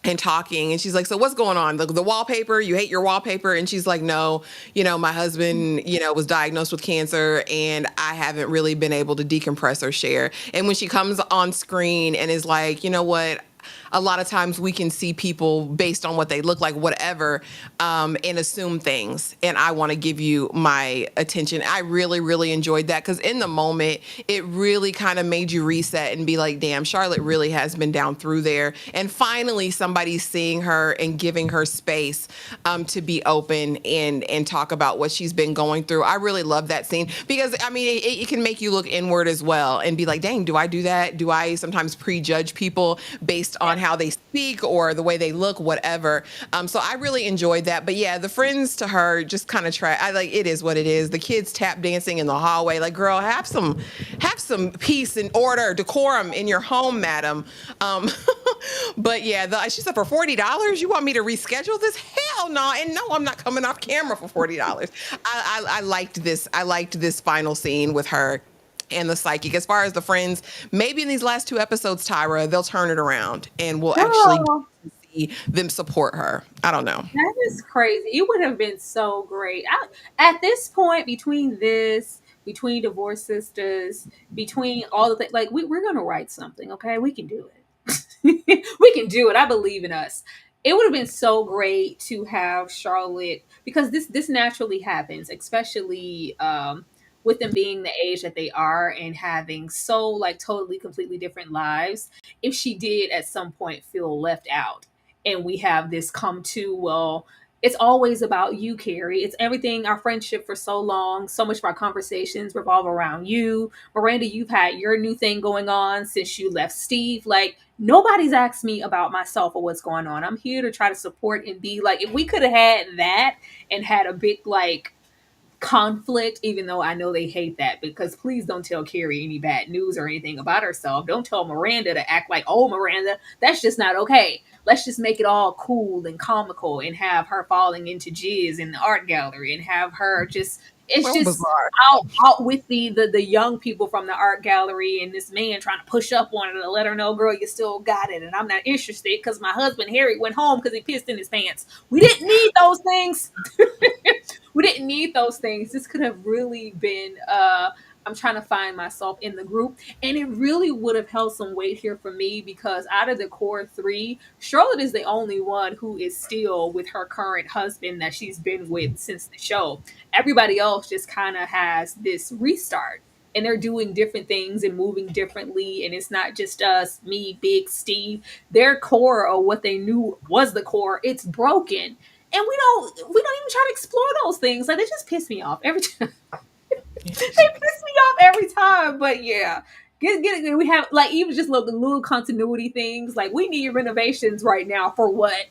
and talking, and she's like, so what's going on? The wallpaper, you hate your wallpaper? And she's like, no, my husband, was diagnosed with cancer, and I haven't really been able to decompress or share. And when she comes on screen and is like, you know what, a lot of times we can see people based on what they look like, whatever, and assume things. And I want to give you my attention. I really, really enjoyed that, because in the moment, it really kind of made you reset and be like, damn, Charlotte really has been down through there. And finally, somebody's seeing her and giving her space to be open and talk about what she's been going through. I really love that scene, because, I mean, it can make you look inward as well and be like, dang, do I do that? Do I sometimes prejudge people based on how they speak or the way they look, whatever? So I really enjoyed that. But yeah, the friends to her just kind of try. I like, it is what it is. The kids tap dancing in the hallway. Like, girl, have some peace and order, decorum in your home, madam. But yeah, she said, for $40, you want me to reschedule this? Hell no. And no, I'm not coming off camera for $40. I liked this. I liked this final scene with her and the psychic. As far as the friends, maybe in these last two episodes, Tyra, they'll turn it around and we'll actually get Oh, to see them support her. I don't know. that is crazy. It would have been so great. At this point, between Divorce Sisters, between all the things, like we're gonna write something, okay? We can do it. We can do it. I believe in us. It would have been so great to have Charlotte, because this naturally happens, especially with them being the age that they are and having so like totally completely different lives. If she did at some point feel left out, and we have this come to, well, it's always about you, Carrie. It's everything, our friendship for so long. So much of our conversations revolve around you. Miranda, you've had your new thing going on since you left Steve. Like, nobody's asked me about myself or what's going on. I'm here to try to support and be like, if we could have had that and had a big, like, conflict, even though I know they hate that, because please don't tell Carrie any bad news or anything about herself. Don't tell Miranda to act like, oh, Miranda, that's just not okay. Let's just make it all cool and comical and have her falling into jizz in the art gallery and have her just, it's So just bizarre. out with the young people from the art gallery, and this man trying to push up on her to let her know, girl, you still got it, and I'm not interested because my husband Harry went home because he pissed in his pants. We didn't need those things. We didn't need those things. This could have really been I'm trying to find myself in the group. And it really would have held some weight here for me, because out of the core three, Charlotte is the only one who is still with her current husband that she's been with since the show. Everybody else just kind of has this restart. and they're doing different things and moving differently, and it's not just us, me, Big Steve. Their core, or what they knew was the core, it's broken. And we don't even try to explore those things. Like, they just piss me off every time. They piss me off every time. But yeah, get it. We have, like, even just little continuity things. Like, we need renovations right now for what?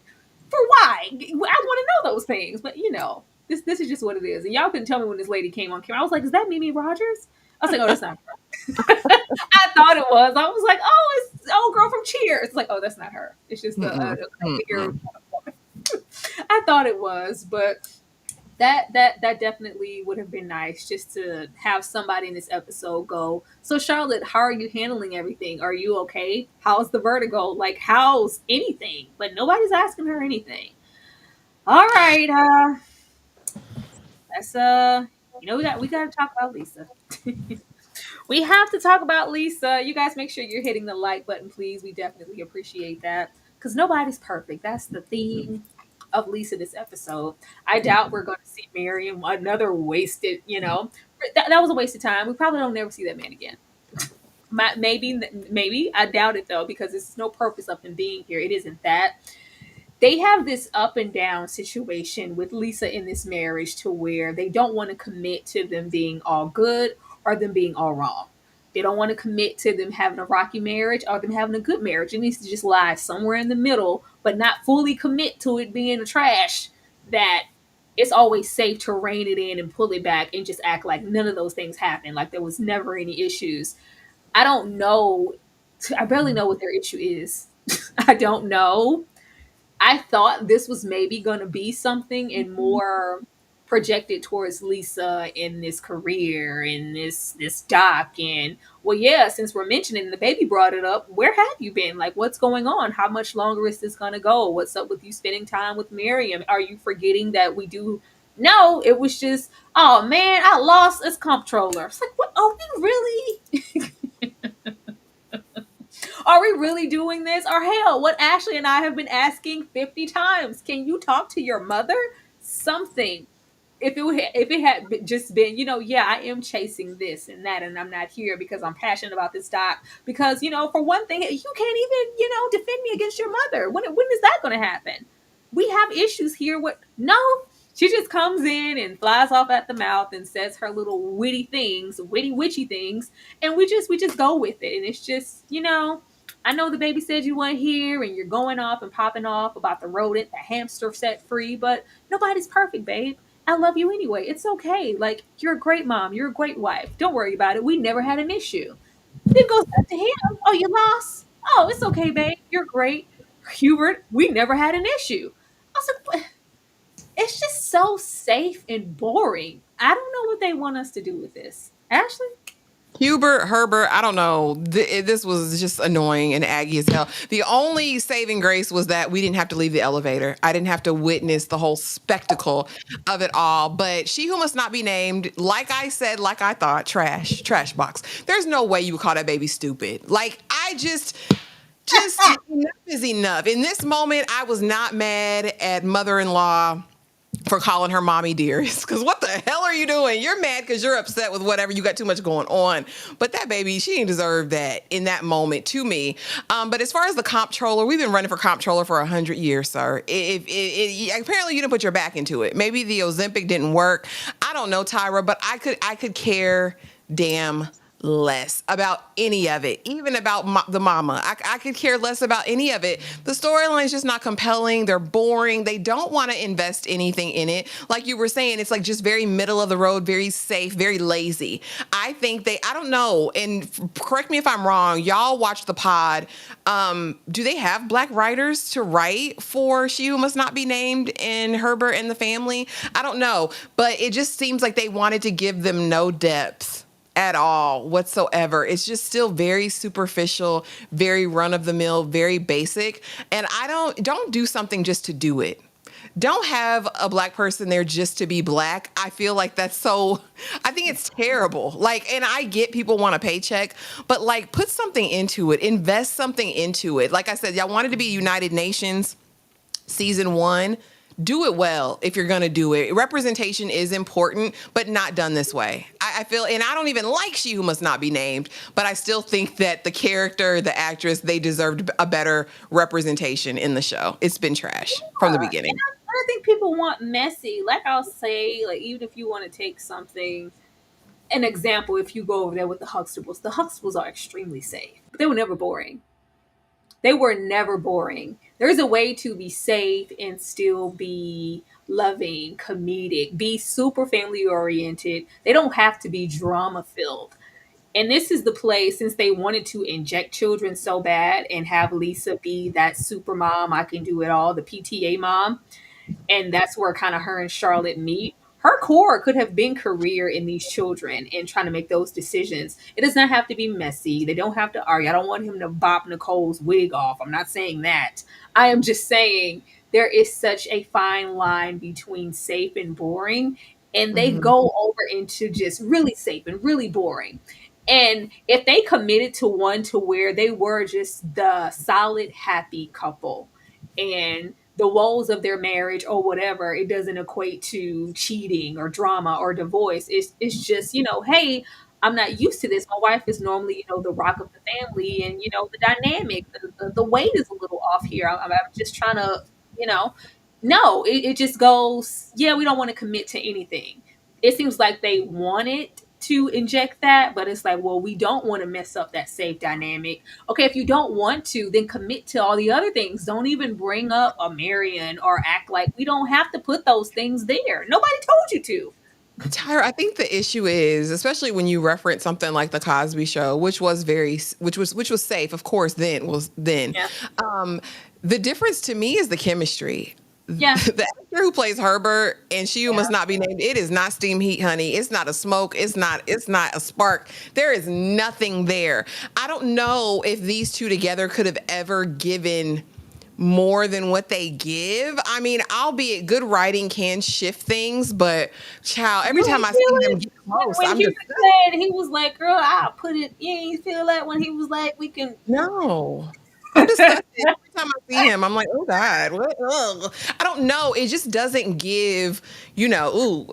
For why? I want to know those things. But this is just what it is. And y'all couldn't tell me when this lady came on camera. I was like, is that Mimi Rogers? I was like, oh, that's not her. I thought it was. I was like, oh, it's old girl from Cheers. It's like, oh, that's not her. It's just Mm-mm. a hair. Mm-mm. I thought it was, but that definitely would have been nice, just to have somebody in this episode go, so Charlotte, how are you handling everything? Are you okay? How's the vertigo? Like, how's anything? But nobody's asking her anything. All right, that's we got to talk about Lisa. We have to talk about Lisa. You guys make sure you're hitting the like button, please. We definitely appreciate that, because nobody's perfect. That's the theme of Lisa this episode. I doubt we're going to see Miriam, another wasted, that was a waste of time. We probably don't never see that man again. Maybe. I doubt it, though, because there's no purpose of him being here. It isn't that. They have this up and down situation with Lisa in this marriage, to where they don't want to commit to them being all good or them being all wrong. They don't want to commit to them having a rocky marriage or them having a good marriage. It needs to just lie somewhere in the middle, but not fully commit to it being a trash, that it's always safe to rein it in and pull it back and just act like none of those things happened, like there was never any issues. I don't know. I barely know what their issue is. I don't know. I thought this was maybe going to be something and more projected towards Lisa in this career, in this doc. And well, yeah, since we're mentioning the baby brought it up, where have you been? Like, what's going on? How much longer is this going to go? What's up with you spending time with Miriam? Are you forgetting that we do? No, it was just, oh man, I lost as comptroller. It's like, what? Are we really? Are we really doing this? Or hell, what Ashley and I have been asking 50 times. Can you talk to your mother? Something. If it had just been, yeah, I am chasing this and that, and I'm not here because I'm passionate about this doc. Because, for one thing, you can't even, defend me against your mother. When is that going to happen? We have issues here. What? No, she just comes in and flies off at the mouth and says her little witty things, witty witchy things, and we just go with it. And it's just, I know the baby said you weren't here and you're going off and popping off about the rodent, the hamster set free, but nobody's perfect, babe. I love you anyway. It's okay. Like, you're a great mom. You're a great wife. Don't worry about it. We never had an issue. Then goes back to him. Oh, you lost? Oh, it's okay, babe. You're great. Hubert, we never had an issue. I was like, it's just so safe and boring. I don't know what they want us to do with this. Ashley? Hubert, Herbert, I don't know. This was just annoying and aggy as hell. The only saving grace was that we didn't have to leave the elevator. I didn't have to witness the whole spectacle of it all. But she who must not be named, like I said, like I thought, trash box. There's no way you would call that baby stupid. Like, I just enough is enough. In this moment, I was not mad at mother-in-law for calling her mommy dearest. Because what the hell are you doing? You're mad because you're upset with whatever. You got too much going on. But that baby, she didn't deserve that in that moment to me. But as far as the comptroller, we've been running for comptroller for 100 years, sir. Apparently you didn't put your back into it. Maybe the Ozempic didn't work. I don't know, Tyra, but I could care damn less about any of it, even about the mama. I could care less about any of it. The storyline is just not compelling. They're boring. They don't want to invest anything in it. Like you were saying, it's like just very middle of the road, very safe, very lazy. I think I don't know, and correct me if I'm wrong, y'all watch the pod. Do they have black writers to write for She Who Must Not Be Named and Herbert and the Family? I don't know, but it just seems like they wanted to give them no depth at all whatsoever. It's just still very superficial, very run of the mill, very basic. And I don't do something just to do it. Don't have a black person there just to be black. I feel like I think it's terrible. Like, and I get people want a paycheck, but like, put something into it, invest something into it. Like I said, y'all wanted to be United Nations season 1. do it well if you're going to do it. Representation is important, but not done this way. I feel, and I don't even like She Who Must Not Be Named, but I still think that the character, the actress, they deserved a better representation in the show. It's been trash from the Yeah. And beginning. I think people want messy. Like I'll say, like even if you want to take something, an example, if you go over there with the Huxtables are extremely safe, but they were never boring. They were never boring. There's a way to be safe and still be loving, comedic, be super family oriented. They don't have to be drama filled. And this is the place, since they wanted to inject children so bad and have Lisa be that super mom, I can do it all, the PTA mom, and that's where kind of her and Charlotte meet. Her core could have been career in these children and trying to make those decisions. It does not have to be messy. They don't have to argue. I don't want him to bop Nicole's wig off. I'm not saying that. I am just saying there is such a fine line between safe and boring, and they Mhm. go over into just really safe and really boring. And if they committed to one to where they were just the solid happy couple, and the woes of their marriage or whatever, it doesn't equate to cheating or drama or divorce. It's just, hey, I'm not used to this. My wife is normally, the rock of the family, and the dynamic, the weight is a little off here. I'm just trying to, you know, no, it just goes, yeah, we don't want to commit to anything. It seems like they wanted to inject that, but it's like, well, we don't want to mess up that safe dynamic. Okay, if you don't want to, then commit to all the other things. Don't even bring up a Marion or act like we don't have to put those things there. Nobody told you to. Tyra, I think the issue is, especially when you reference something like the Cosby Show, which was safe, of course. Then Yeah. um, the difference to me is the chemistry. Yeah. The actor who plays Herbert and She Who Yeah. Must Not Be Named, it is not steam heat, honey. It's not a smoke. It's not a spark. There is nothing there. I don't know if these two together could have ever given more than what they give. I mean, albeit good writing can shift things, but child, You every time ain't I see feel them it get close, when I'm Hubert just said, he was like, "Girl, I'll put it." You ain't feel that when he was like, "We can." no. I'm disgusted. Every time I see him, I'm like, oh God, what? Ugh. I don't know. It just doesn't give, ooh.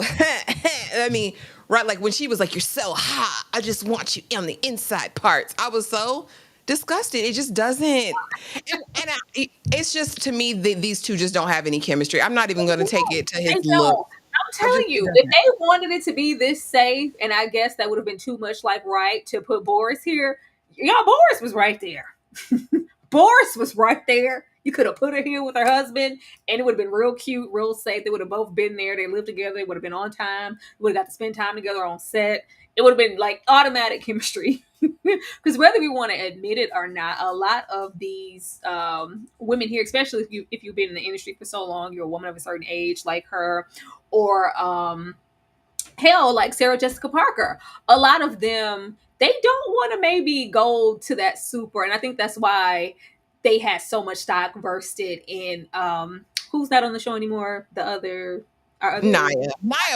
I mean, right, like when she was like, you're so hot. I just want you on the inside parts. I was so disgusted. It just doesn't. It's just, to me, these two just don't have any chemistry. I'm not even going to take it to They his look. don't. I'm I just, telling it you, if doesn't. they wanted it to be this safe, and I guess that would have been too much like right to put Boris here. Yeah, Boris was right there. Boris was right there. You could have put her here with her husband, and it would have been real cute, real safe. They would have both been there. They lived together. They would have been on time. Would have got to spend time together on set. It would have been like automatic chemistry. Because whether we want to admit it or not, a lot of these women here, especially if you've been in the industry for so long, you're a woman of a certain age, like her, or hell, like Sarah Jessica Parker. A lot of them, they don't want to maybe go to that super, and I think that's why they had so much stock versed in who's not on the show anymore. The other, our other, Naya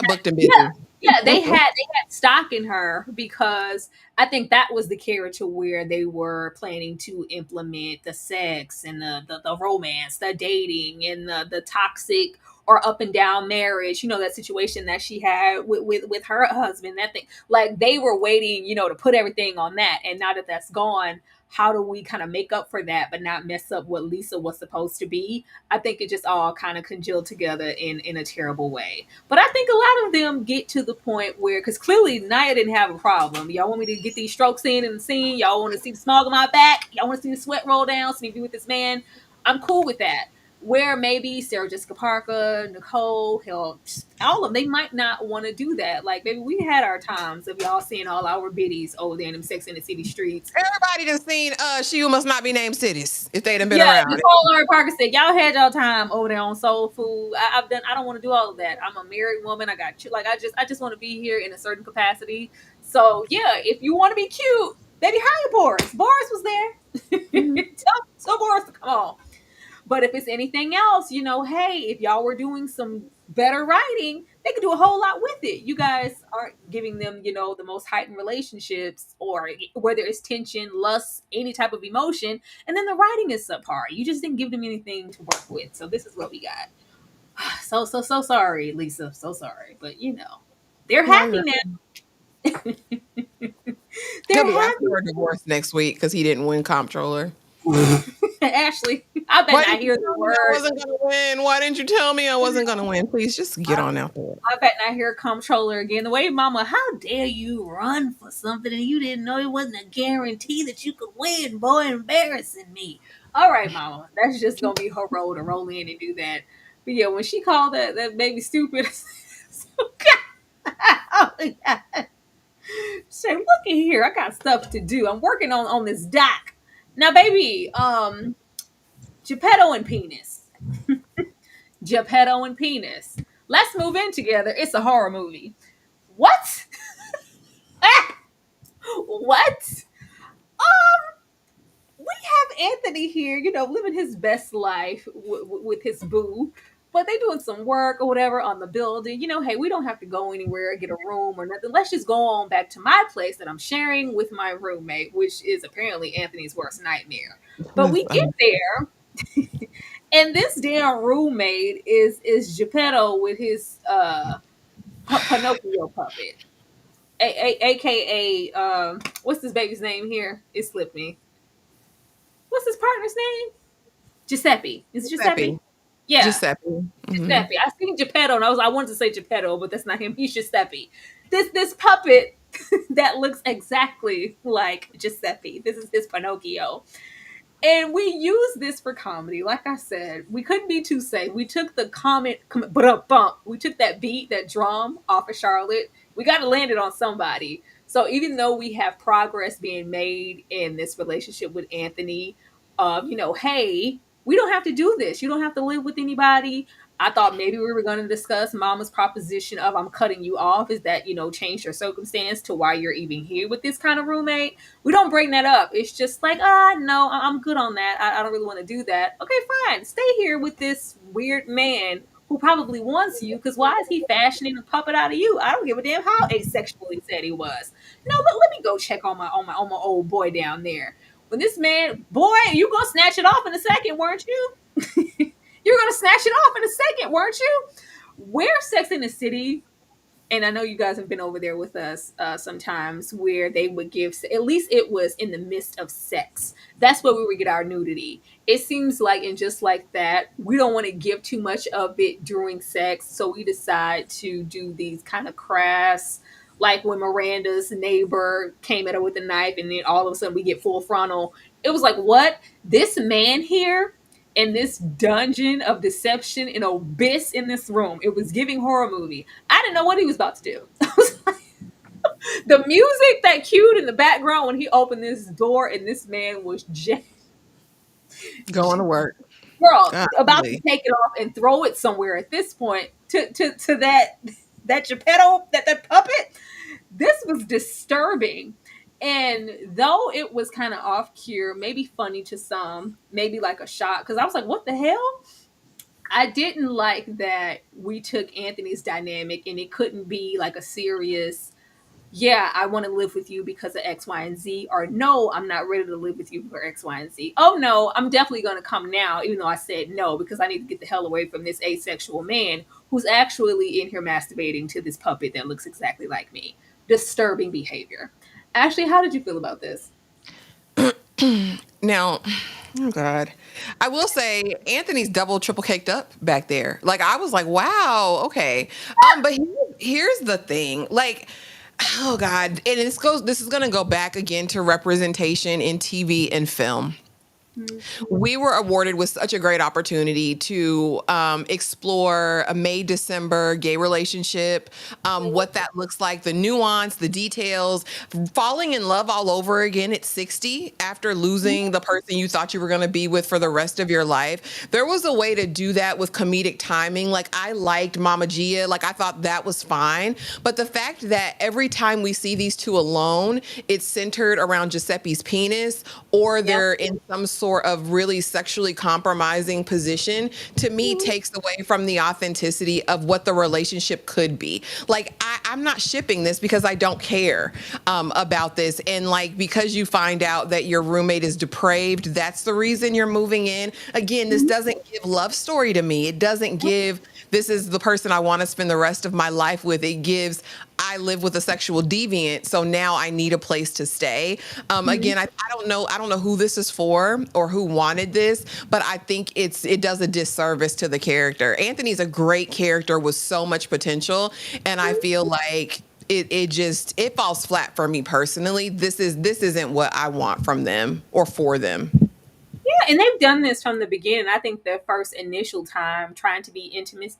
booked him yeah, busy. yeah, they had stock in her because I think that was the character where they were planning to implement the sex and the romance, the dating, and the toxic or up and down marriage, that situation that she had with her husband, that thing. Like they were waiting, to put everything on that. And now that that's gone, how do we kind of make up for that but not mess up what Lisa was supposed to be? I think it just all kind of congealed together in a terrible way. But I think a lot of them get to the point where, because clearly Naya didn't have a problem. Y'all want me to get these strokes in the scene? Y'all want to see the smog on my back? Y'all want to see the sweat roll down? See me be with this man? I'm cool with that. Where maybe Sarah Jessica Parker, Nicole, hell, all of them, they might not want to do that. Like maybe we had our times of y'all seeing all our biddies over there in them Sex in the City streets. Everybody done seen She Who Must Not Be Named cities if they'd have been Yeah, around. Nicole Laurie Parker said, "Y'all had y'all time over there on Soul Food. I've done. I don't want to do all of that. I'm a married woman. I got like I just want to be here in a certain capacity. So yeah, if you want to be cute, baby, hire Boris. Boris was there. tell Boris to come on. But if it's anything else, hey, if y'all were doing some better writing, they could do a whole lot with it. You guys aren't giving them, the most heightened relationships, or whether it's tension, lust, any type of emotion, and then the writing is subpar. You just didn't give them anything to work with. So this is what we got. So sorry, Lisa. So sorry, but they're No, you're happy now. right. He'll They're be asking happy. for a divorce next week because he didn't win comptroller. Ashley, I bet Why not didn't you hear the tell me I word. wasn't gonna win? Why didn't you tell me I wasn't gonna win? Please just get on out there. I bet not hear comptroller again. The way, Mama, how dare you run for something and you didn't know it wasn't a guarantee that you could win, boy, embarrassing me. All right, Mama, that's just gonna be her role to roll in and do that. But yeah, when she called that baby stupid, so oh, yeah. Say, look at here, I got stuff to do. I'm working on this doc. Now, baby, Geppetto and penis. Geppetto and penis. Let's move in together. It's a horror movie. What? What? We have Anthony here, living his best life with his boo, but they doing some work or whatever on the building. Hey, we don't have to go anywhere, get a room or nothing. Let's just go on back to my place that I'm sharing with my roommate, which is apparently Anthony's worst nightmare. But That's we get funny. there, and this damn roommate is Geppetto with his Pinocchio puppet, aka what's this baby's name here? It slipped me. What's his partner's name? Giuseppe. Is it Giuseppe? Giuseppe. Yeah, Giuseppe. Hmm. Giuseppe. I seen Geppetto, and I wanted to say Geppetto, but that's not him. He's Giuseppe. This puppet that looks exactly like Giuseppe. This is his Pinocchio. And we use this for comedy. Like I said, we couldn't be too safe. We took the bump. We took that beat, that drum off of Charlotte. We got to land it on somebody. So even though we have progress being made in this relationship with Anthony, hey, we don't have to do this. You don't have to live with anybody. I thought maybe we were going to discuss Mama's proposition of I'm cutting you off. Is that, change your circumstance to why you're even here with this kind of roommate? We don't bring that up. It's just like, no, I'm good on that. I don't really want to do that. Okay, fine. Stay here with this weird man who probably wants you because why is he fashioning a puppet out of you? I don't give a damn how asexual he said he was. No, but let me go check on my old boy down there. When this man, boy, you gonna snatch it off in a second, weren't you? You're gonna snatch it off in a second, weren't you? Where Sex in the City, and I know you guys have been over there with us sometimes where they would give, at least it was in the midst of sex. That's where we would get our nudity. It seems like, and just like that, we don't want to give too much of it during sex. So we decide to do these kind of crass, like when Miranda's neighbor came at her with a knife and then all of a sudden we get full frontal. It was like, what? This man here in this dungeon of deception, an abyss in this room. It was giving horror movie. I didn't know what he was about to do. The music that cued in the background when he opened this door and this man was Going to work. girl about to Golly. take it off and throw it somewhere at this point to that Geppetto, that puppet. This was disturbing. And though it was kind of off cue, maybe funny to some, maybe like a shock, because I was like, what the hell? I didn't like that we took Anthony's dynamic and it couldn't be like a serious, yeah, I want to live with you because of X, Y, and Z, or no, I'm not ready to live with you for X, Y, and Z. Oh no, I'm definitely going to come now, even though I said no, because I need to get the hell away from this asexual man who's actually in here masturbating to this puppet that looks exactly like me. Disturbing behavior. Ashley, how did you feel about this? Now, oh God, I will say Anthony's double, triple caked up back there. Like I was like, wow, okay. But here's the thing, like. Oh God. And this is gonna go back again to representation in TV and film. We were awarded with such a great opportunity to explore a May December gay relationship, what that looks like, the nuance, the details, falling in love all over again at 60 after losing the person you thought you were going to be with for the rest of your life. There was a way to do that with comedic timing. Like I liked Mama Gia, like I thought that was fine. But the fact that every time we see these two alone, it's centered around Giuseppe's penis or Yeah. they're in some sort of really sexually compromising position, to me takes away from the authenticity of what the relationship could be. Like I'm not shipping this because I don't care about this. And like because you find out that your roommate is depraved, that's the reason you're moving in. Again, this doesn't give love story to me. It doesn't give this is the person I want to spend the rest of my life with. It gives, I live with a sexual deviant, so now I need a place to stay. Mhm. Again, I don't know who this is for or who wanted this, but I think it does a disservice to the character. Anthony's a great character with so much potential, and I feel like it falls flat for me personally. This isn't what I want from them or for them. Yeah, and they've done this from the beginning. I think their first initial time trying to be intimate,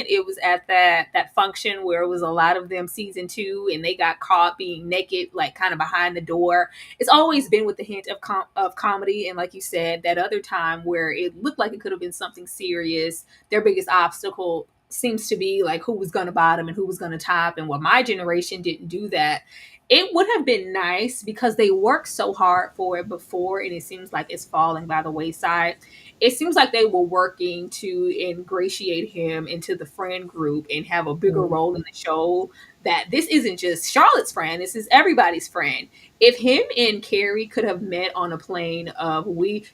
it was at that function where it was a lot of them season two, and they got caught being naked, like kind of behind the door. It's always been with the hint of of comedy, and like you said, that other time where it looked like it could have been something serious. Their biggest obstacle seems to be like who was going to bottom and who was going to top, and what my generation didn't do that. It would have been nice because they worked so hard for it before, and it seems like it's falling by the wayside. It seems like they were working to ingratiate him into the friend group and have a bigger role in the show. That this isn't just Charlotte's friend, this is everybody's friend. If him and Carrie could have met on a plane of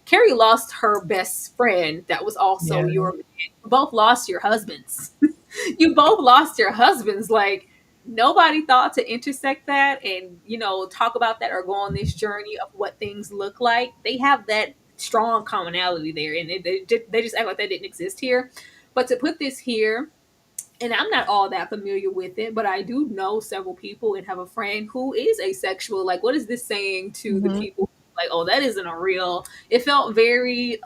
Carrie lost her best friend that was also Yeah. your man. You both lost your husbands. You both lost your husbands. Like, nobody thought to intersect that and talk about that or go on this journey of what things look like. They have that strong commonality there, and they just act like that didn't exist here. But to put this here, and I'm not all that familiar with it, but I do know several people and have a friend who is asexual. Like, what is this saying to the Mhm. people? Like, oh, that isn't a real. It felt very.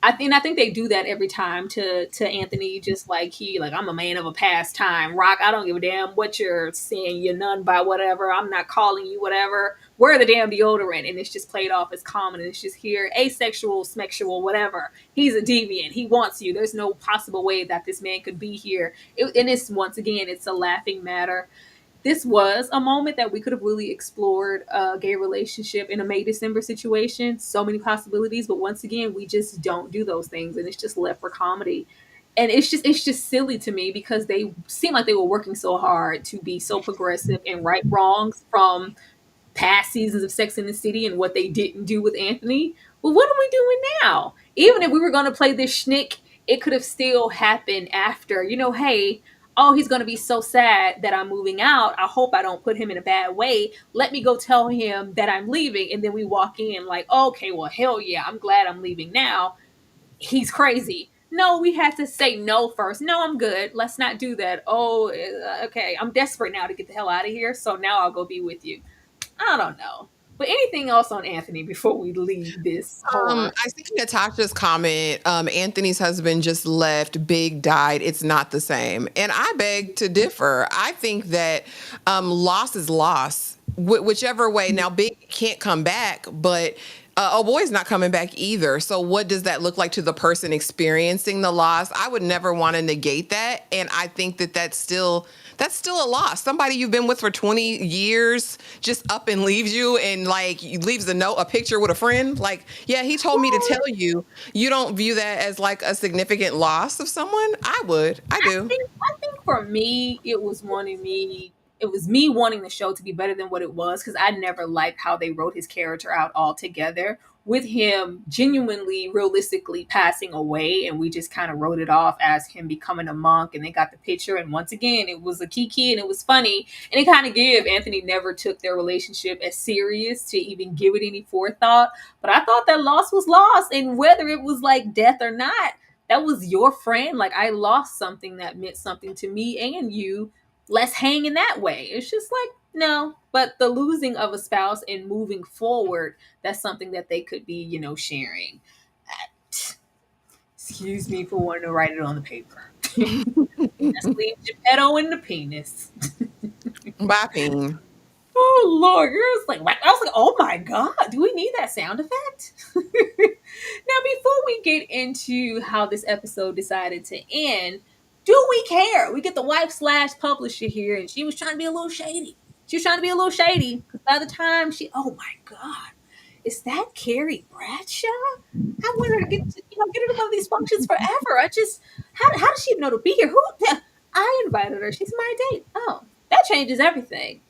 I think they do that every time to Anthony, just like I'm a man of a past time. Rock, I don't give a damn what you're saying, you're none by whatever. I'm not calling you whatever. Wear the damn deodorant, and it's just played off as common. And it's just here, asexual, smexual, whatever. He's a deviant. He wants you. There's no possible way that this man could be here. And it's once again, it's a laughing matter. This was a moment that we could have really explored a gay relationship in a May December situation. So many possibilities, but once again, we just don't do those things, and it's just left for comedy. And it's just silly to me because they seem like they were working so hard to be so progressive and right wrongs from past seasons of Sex in the City and what they didn't do with Anthony. Well, what are we doing now? Even if we were going to play this schnick, it could have still happened after. Hey, oh, he's going to be so sad that I'm moving out. I hope I don't put him in a bad way. Let me go tell him that I'm leaving. And then we walk in like, okay, well, hell yeah, I'm glad I'm leaving now. He's crazy. No, we had to say no first. No, I'm good. Let's not do that. Oh, okay. I'm desperate now to get the hell out of here. So now I'll go be with you. I don't know. But anything else on Anthony before we leave this horror? I think Natasha's comment, Anthony's husband just left, Big died, it's not the same. And I beg to differ. I think that loss is loss, whichever way. Now, Big can't come back, but oh boy's not coming back either. So what does that look like to the person experiencing the loss? I would never want to negate that. And I think that that's still a loss. Somebody you've been with for 20 years just up and leaves you and like leaves a picture with a friend. Like, yeah, he told me to tell you. You don't view that as like a significant loss of someone? I would. I do. I think for me, it was me wanting the show to be better than what it was because I never liked how they wrote his character out altogether. With him genuinely, realistically passing away, and we just kind of wrote it off as him becoming a monk, and they got the picture. And once again, it was a kiki and it was funny, and it kind of gave Anthony never took their relationship as serious to even give it any forethought. But I thought that loss was lost, and whether it was like death or not, that was your friend. Like, I lost something that meant something to me and you. Let's hang in that way. It's just like, no. But the losing of a spouse and moving forward, that's something that they could be, sharing. Excuse me for wanting to write it on the paper. Just leave Geppetto in the penis. Bopping. Oh Lord, you're just like, I was like, oh my God, do we need that sound effect? Now, before we get into how this episode decided to end, do we care? We get the wife slash publisher here, and she was trying to be a little shady. She was trying to be a little shady because by the time oh my God, is that Carrie Bradshaw? I want her to get her to one of these functions forever. How does she even know to be here? I invited her. She's my date. Oh, that changes everything.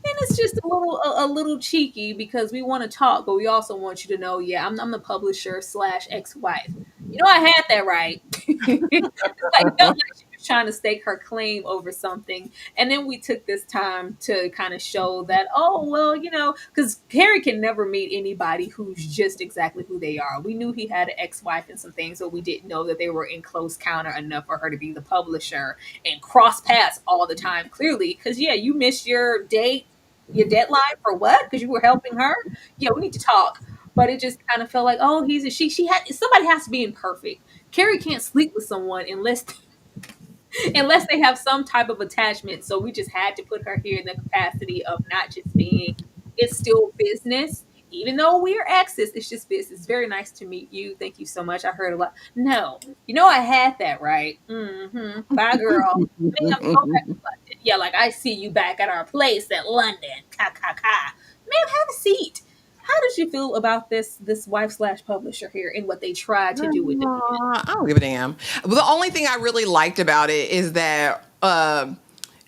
And it's just a little cheeky because we want to talk, but we also want you to know, yeah, I'm the publisher slash ex-wife. I had that right. It's like, don't let trying to stake her claim over something. And then we took this time to kind of show that, oh, well, because Harry can never meet anybody who's just exactly who they are. We knew he had an ex-wife and some things, but we didn't know that they were in close counter enough for her to be the publisher and cross paths all the time, clearly. Because, yeah, you missed your deadline for what? Because you were helping her? Yeah, we need to talk. But it just kind of felt like, oh, he's a she had somebody has to be imperfect. Carrie can't sleep with someone unless they have some type of attachment. So we just had to put her here in the capacity of not just being, it's still business. Even though we are exes, it's just business. It's very nice to meet you. Thank you so much. I heard a lot. No, I had that right. Bye, girl. Ma'am, go back to London. Yeah, like I see you back at our place at London. Ka ka ka. Ma'am, have a seat. How did you feel about this wife slash publisher here and what they tried to do with it? I don't give a damn. The only thing I really liked about it is that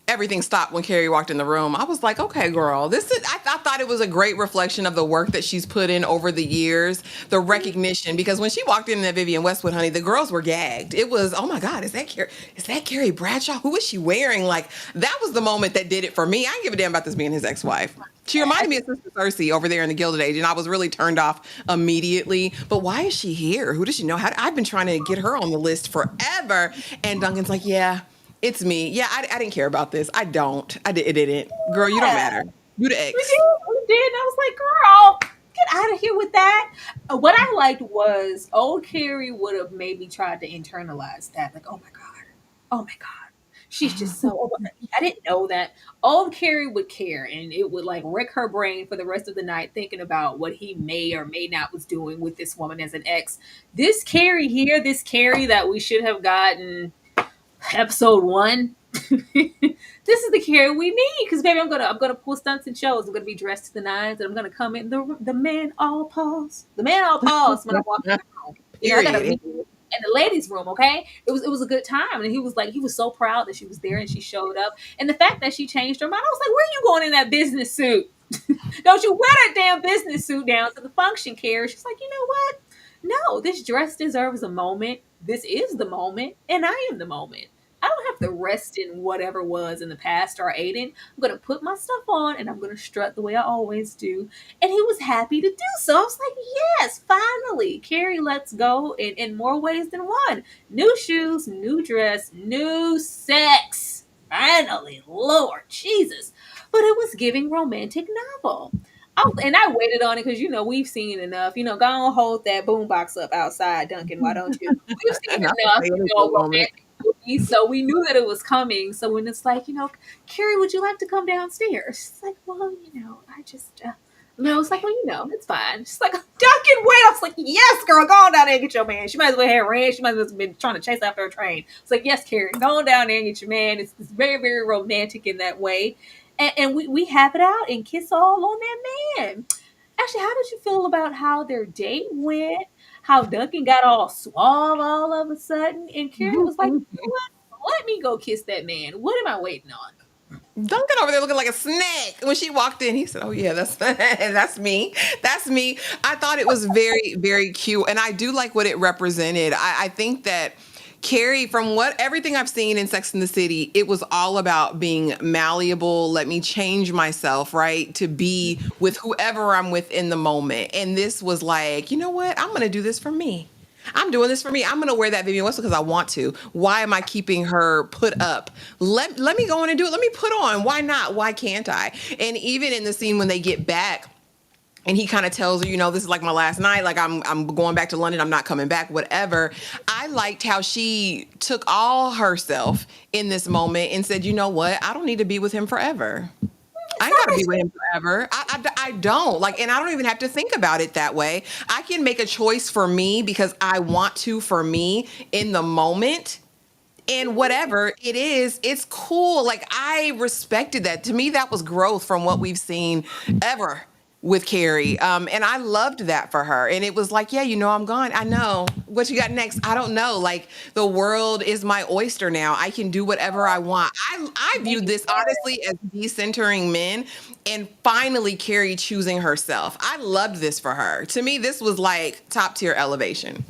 everything stopped when Carrie walked in the room. I was like, okay, girl, this is, I thought it was a great reflection of the work that she's put in over the years, the recognition, because when she walked in that Vivian Westwood, honey, the girls were gagged. It was, oh my God, is that Carrie Bradshaw? Who is she wearing? Like, that was the moment that did it for me. I didn't give a damn about this being his ex-wife. She reminded me of Sister Cersei over there in the Gilded Age, and I was really turned off immediately. But why is she here? Who does she know? I've been trying to get her on the list forever. And Duncan's like, yeah, it's me. Yeah, I didn't care about this. I don't. It didn't. Girl, you don't Yeah. matter. You the We ex. did. We did. And I was like, girl, get out of here with that. What I liked was old Carrie would have maybe tried to internalize that. Like, oh my God. Oh my God. She's just so. I didn't know that. Old Carrie would care and it would like wreck her brain for the rest of the night thinking about what he may or may not was doing with this woman as an ex. This Carrie here, this Carrie that we should have gotten episode 1. This is the Carrie we need because baby, I'm gonna pull stunts and shows. I'm gonna be dressed to the nines and I'm gonna come in the man all pause. The man all pause when I walk in the room. I gotta Period. meet you in the ladies' room, okay? It was a good time. And he was so proud that she was there and she showed up. And the fact that she changed her mind, I was like, where are you going in that business suit? Don't you wear that damn business suit down to the function, Carrie? She's like, you know what? No, this dress deserves a moment. This is the moment, and I am the moment. I don't have to rest in whatever was in the past or Aiden. I'm gonna put my stuff on and I'm gonna strut the way I always do. And he was happy to do so. I was like, yes, finally. Carrie, let's go in more ways than one. New shoes, new dress, new sex. Finally, Lord Jesus. But it was giving romantic novel. And I waited on it because we've seen enough. Go on, hold that boombox up outside, Duncan. Why don't you? We've seen Not to enough, say it for a moment. romantic movies, so we knew that it was coming. So when it's like, Carrie, would you like to come downstairs? She's like, well, I just. No, it's like, well, it's fine. She's like, Duncan, wait. I was like, yes, girl, go on down there and get your man. She might as well have ran. She might as well have been trying to chase after a train. It's like, yes, Carrie, go on down there and get your man. It's very, very romantic in that way. And we have it out and kiss all on that man. Actually, how did you feel about how their date went? How Duncan got all suave all of a sudden, and Carrie was like, you know what? Let me go kiss that man. What am I waiting on? Duncan over there looking like a snack. When she walked in, he said, oh yeah, that's me. That's me. I thought it was very, very cute. And I do like what it represented. I think that Carrie, from everything I've seen in Sex and the City, it was all about being malleable. Let me change myself, right? To be with whoever I'm with in the moment. And this was like, you know what? I'm going to do this for me. I'm doing this for me. I'm going to wear that Vivian Westwood because I want to. Why am I keeping her put up? Let me go in and do it. Let me put on. Why not? Why can't I? And even in the scene when they get back, and he kind of tells her, this is like my last night. Like I'm going back to London. I'm not coming back, whatever. I liked how she took all herself in this moment and said, you know what? I don't need to be with him forever. I ain't got to be with him forever. I don't like, and I don't even have to think about it that way. I can make a choice for me because I want to for me in the moment. And whatever it is, it's cool. Like I respected that. To me, that was growth from what we've seen ever with Carrie. And I loved that for her. And it was like, yeah, I'm gone. I know. What you got next? I don't know. Like the world is my oyster now. I can do whatever I want. I viewed this honestly as decentering men and finally Carrie choosing herself. I loved this for her. To me, this was like top tier elevation.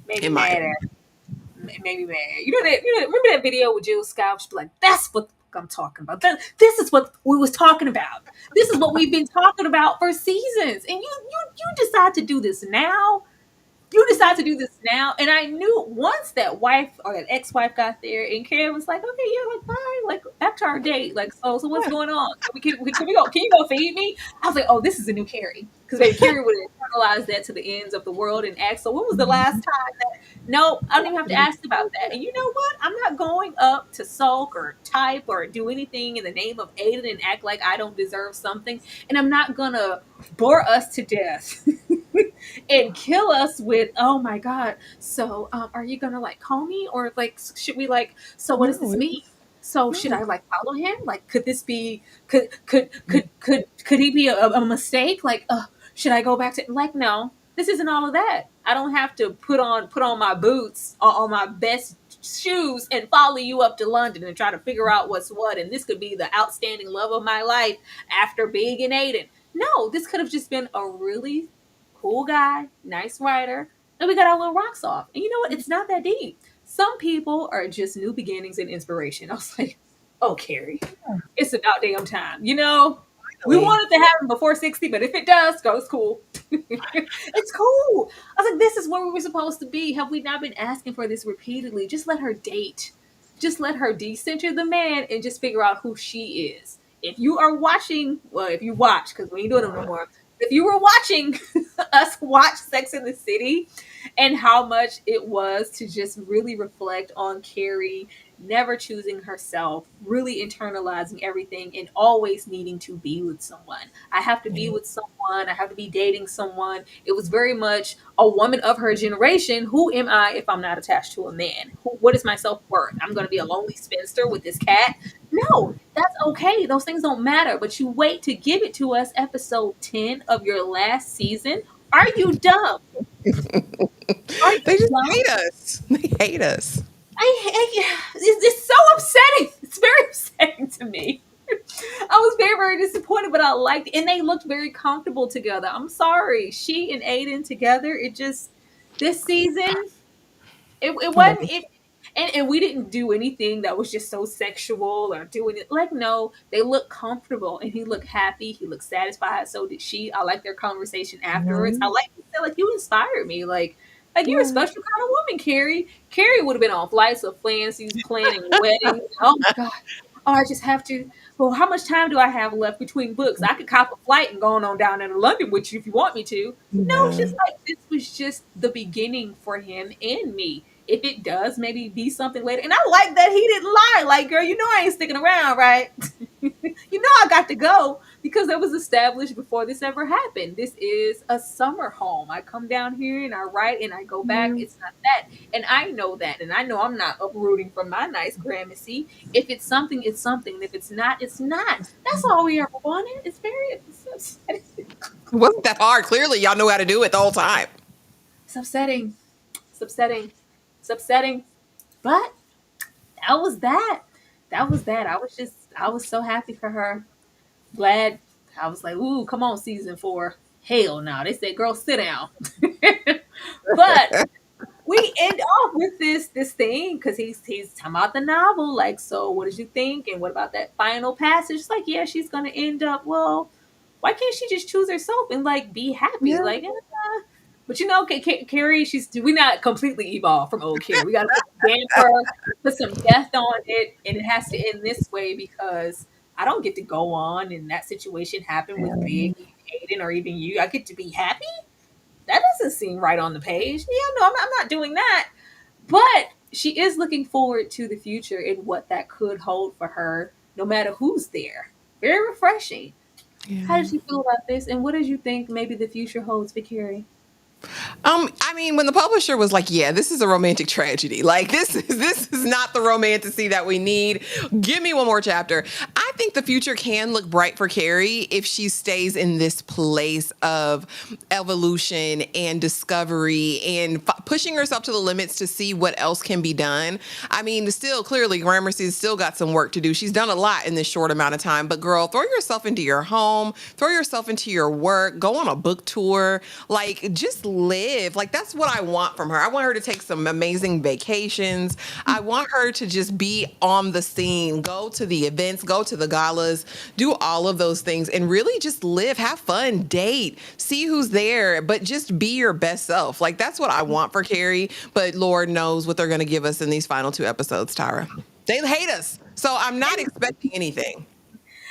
Made me In my mad opinion. at her. made me mad. Remember that video with Jill Scott? She'd be like, "That's what I'm talking about. This is what we was talking about. This is what we've been talking about for seasons, and you decide to do this now." You decide to do this now. And I knew once that wife or that ex-wife got there and Karen was like, okay, yeah, like bye, like back to our date. Like, so what's going on? Can we go, can you go feed me? I was like, oh, this is a new Carrie. Because maybe Carrie would have internalized that to the ends of the world and asked, so when was the last time that nope, I don't even have to ask about that. And you know what? I'm not going up to sulk or type or do anything in the name of Aiden and act like I don't deserve something. And I'm not gonna bore us to death and kill us with, oh my god, so are you gonna like call me, or like should we like, so what does this No, mean? So should no. I like follow him? Like, could this be, could he be a mistake? Like, should I go back to, like, no, this isn't all of that. I don't have to put on my boots, on my best shoes and follow you up to London and try to figure out what's what, and this could be the outstanding love of my life after being an Aiden. No, this could have just been a really cool guy, nice writer, and we got our little rocks off. And you know what? It's not that deep. Some people are just new beginnings and inspiration. I was like, oh, Carrie, it's about damn time. We Finally. want it to happen before 60, but if it does, go, it's cool. It's cool. I was like, this is where we were supposed to be. Have we not been asking for this repeatedly? Just let her date. Just let her decenter the man and just figure out who she is. If you are watching, well, if you watch, because we ain't doing them no more. If you were watching us watch Sex in the City and how much it was to just really reflect on Carrie never choosing herself, really internalizing everything, and always needing to be with someone. I have to be Yeah. with someone. I have to be dating someone. It was very much a woman of her generation. Who am I if I'm not attached to a man? What is my self worth? I'm going to be a lonely spinster with this cat? No, that's okay. Those things don't matter. But you wait to give it to us, episode 10 of your last season. Are you dumb? Are They you just dumb? hate us. They hate us. It's so upsetting. It's very upsetting to me. I was very, very disappointed, but I liked it. And they looked very comfortable together. I'm sorry. She and Aiden together, it just, this season, it Yeah. wasn't it, and we didn't do anything that was just so sexual or doing it, like, no, they looked comfortable and he looked happy, he looked satisfied, so did she. I like their conversation afterwards. I Mhm. like to say, like, you inspired me, like you're a Yeah. special kind of woman, Carrie would have been on flights of fancies, planning weddings. Oh my god. Oh, I just have to. Well, how much time do I have left between books? I could cop a flight and go on down into London with you if you want me to. No, it's Yeah. just like this was just the beginning for him and me. If it does maybe be something later. And I like that he didn't lie. Like, girl, you know I ain't sticking around, right? You know I got to go, because that was established before this ever happened. This is a summer home. I come down here and I write and I go back. Yeah. It's not that. And I know that. And I know I'm not uprooting from my nice Gramercy. If it's something, it's something. And if it's not, it's not. That's all we ever wanted. It's upsetting. It wasn't that hard. Clearly, y'all knew how to do it the whole time. It's upsetting. It's upsetting. It's upsetting. But that was that. That was that. I was so happy for her. Glad. I was like, ooh, come on, season 4. Hell no. They said, girl, sit down. But we end off with this thing, because he's talking about the novel. Like, so what did you think? And what about that final passage? It's like, yeah, she's gonna end up, well, why can't she just choose herself and like be happy? Yeah. Like, but Carrie, we not completely evolved from old Carrie. We got to put a damper, put some death on it, and it has to end this way, because I don't get to go on and that situation happen with Big, Aiden, or even you. I get to be happy. That doesn't seem right on the page. Yeah, no, I'm not doing that. But she is looking forward to the future and what that could hold for her, no matter who's there. Very refreshing. How Yeah. did you feel about this, and what did you think maybe the future holds for Carrie? I mean, when the publisher was like, "Yeah, this is a romantic tragedy. Like, this is not the romanticy that we need. Give me one more chapter." I think the future can look bright for Carrie if she stays in this place of evolution and discovery and pushing herself to the limits to see what else can be done. I mean, still clearly Gramercy's still got some work to do. She's done a lot in this short amount of time, but girl, throw yourself into your home, throw yourself into your work, go on a book tour, like just live. Like that's what I want from her. I want her to take some amazing vacations. I want her to just be on the scene, go to the events, go to the galas, do all of those things and really just live, have fun, date, see who's there, but just be your best self. Like that's what I want for Carrie, but Lord knows what they're going to give us in these final 2 episodes, Tyra. They hate us. So I'm not expecting anything.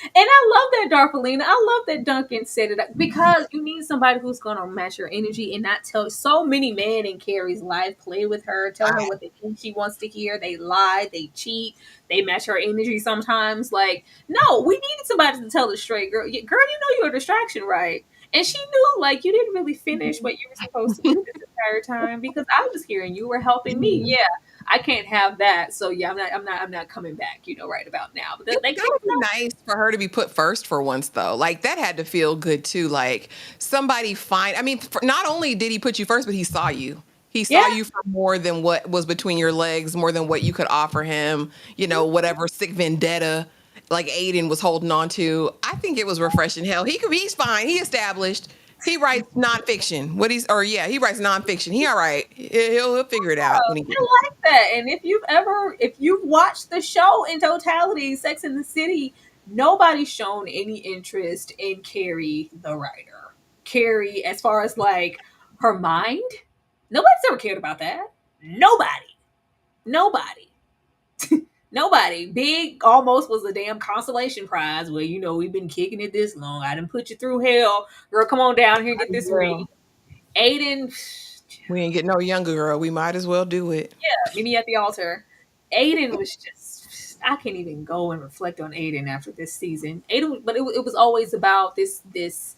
And I love that, Darfalina. I love that Duncan said it because you need somebody who's going to match your energy and not tell. So many men in Carrie's life play with her, tell her what they think she wants to hear. They lie, they cheat, they match her energy sometimes. Like, no, we needed somebody to tell us straight, girl. Girl, you know you're a distraction, right? And she knew, like, you didn't really finish what you were supposed to do this entire time because I was here and you were helping me. Yeah, I can't have that. So yeah, I'm not coming back. Right about now. But It they was kicked kind of nice for her to be put first for once, though. Like that had to feel good too. Like somebody find. I mean, not only did he put you first, but he saw you. He saw Yeah. you for more than what was between your legs, more than what you could offer him. Whatever sick vendetta like Aiden was holding on to. I think it was refreshing. Hell, he's fine. He established. He writes nonfiction. He writes nonfiction. He all right. He'll figure it out when he I can. like that. And if you've watched the show in totality, Sex in the City, nobody's shown any interest in Carrie, the writer. Carrie, as far as like her mind, nobody's ever cared about that. Nobody. Nobody. Nobody. Big almost was a damn consolation prize. Well, we've been kicking it this long. I didn't put you through hell. Girl, come on down here and get this ring. Girl, Aiden, we ain't get no younger, girl. We might as well do it. meet me at the altar. Aiden was just, I can't even go and reflect on Aiden after this season. Aiden, but it was always about this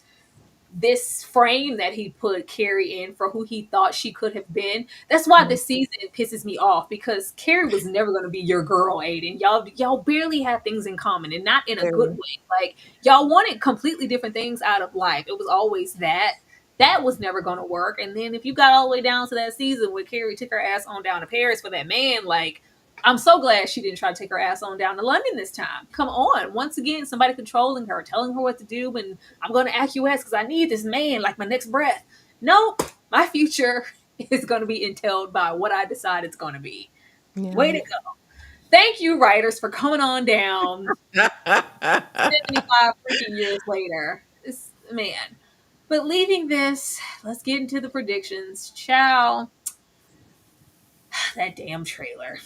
frame that he put Carrie in for who he thought she could have been. That's why this season pisses me off because Carrie was never going to be your girl, Aiden. Y'all barely had things in common and not in a good way. Like y'all wanted completely different things out of life. It was always that. That was never going to work. And then if you got all the way down to that season where Carrie took her ass on down to Paris for that man, like I'm so glad she didn't try to take her ass on down to London this time. Come on. Once again, somebody controlling her, telling her what to do, and I'm going to acquiesce because I need this man like my next breath. Nope. My future is going to be entailed by what I decide it's going to be. Yeah. Way to go. Thank you, writers, for coming on down 75 freaking years later. Man. But leaving this, let's get into the predictions. Ciao. That damn trailer.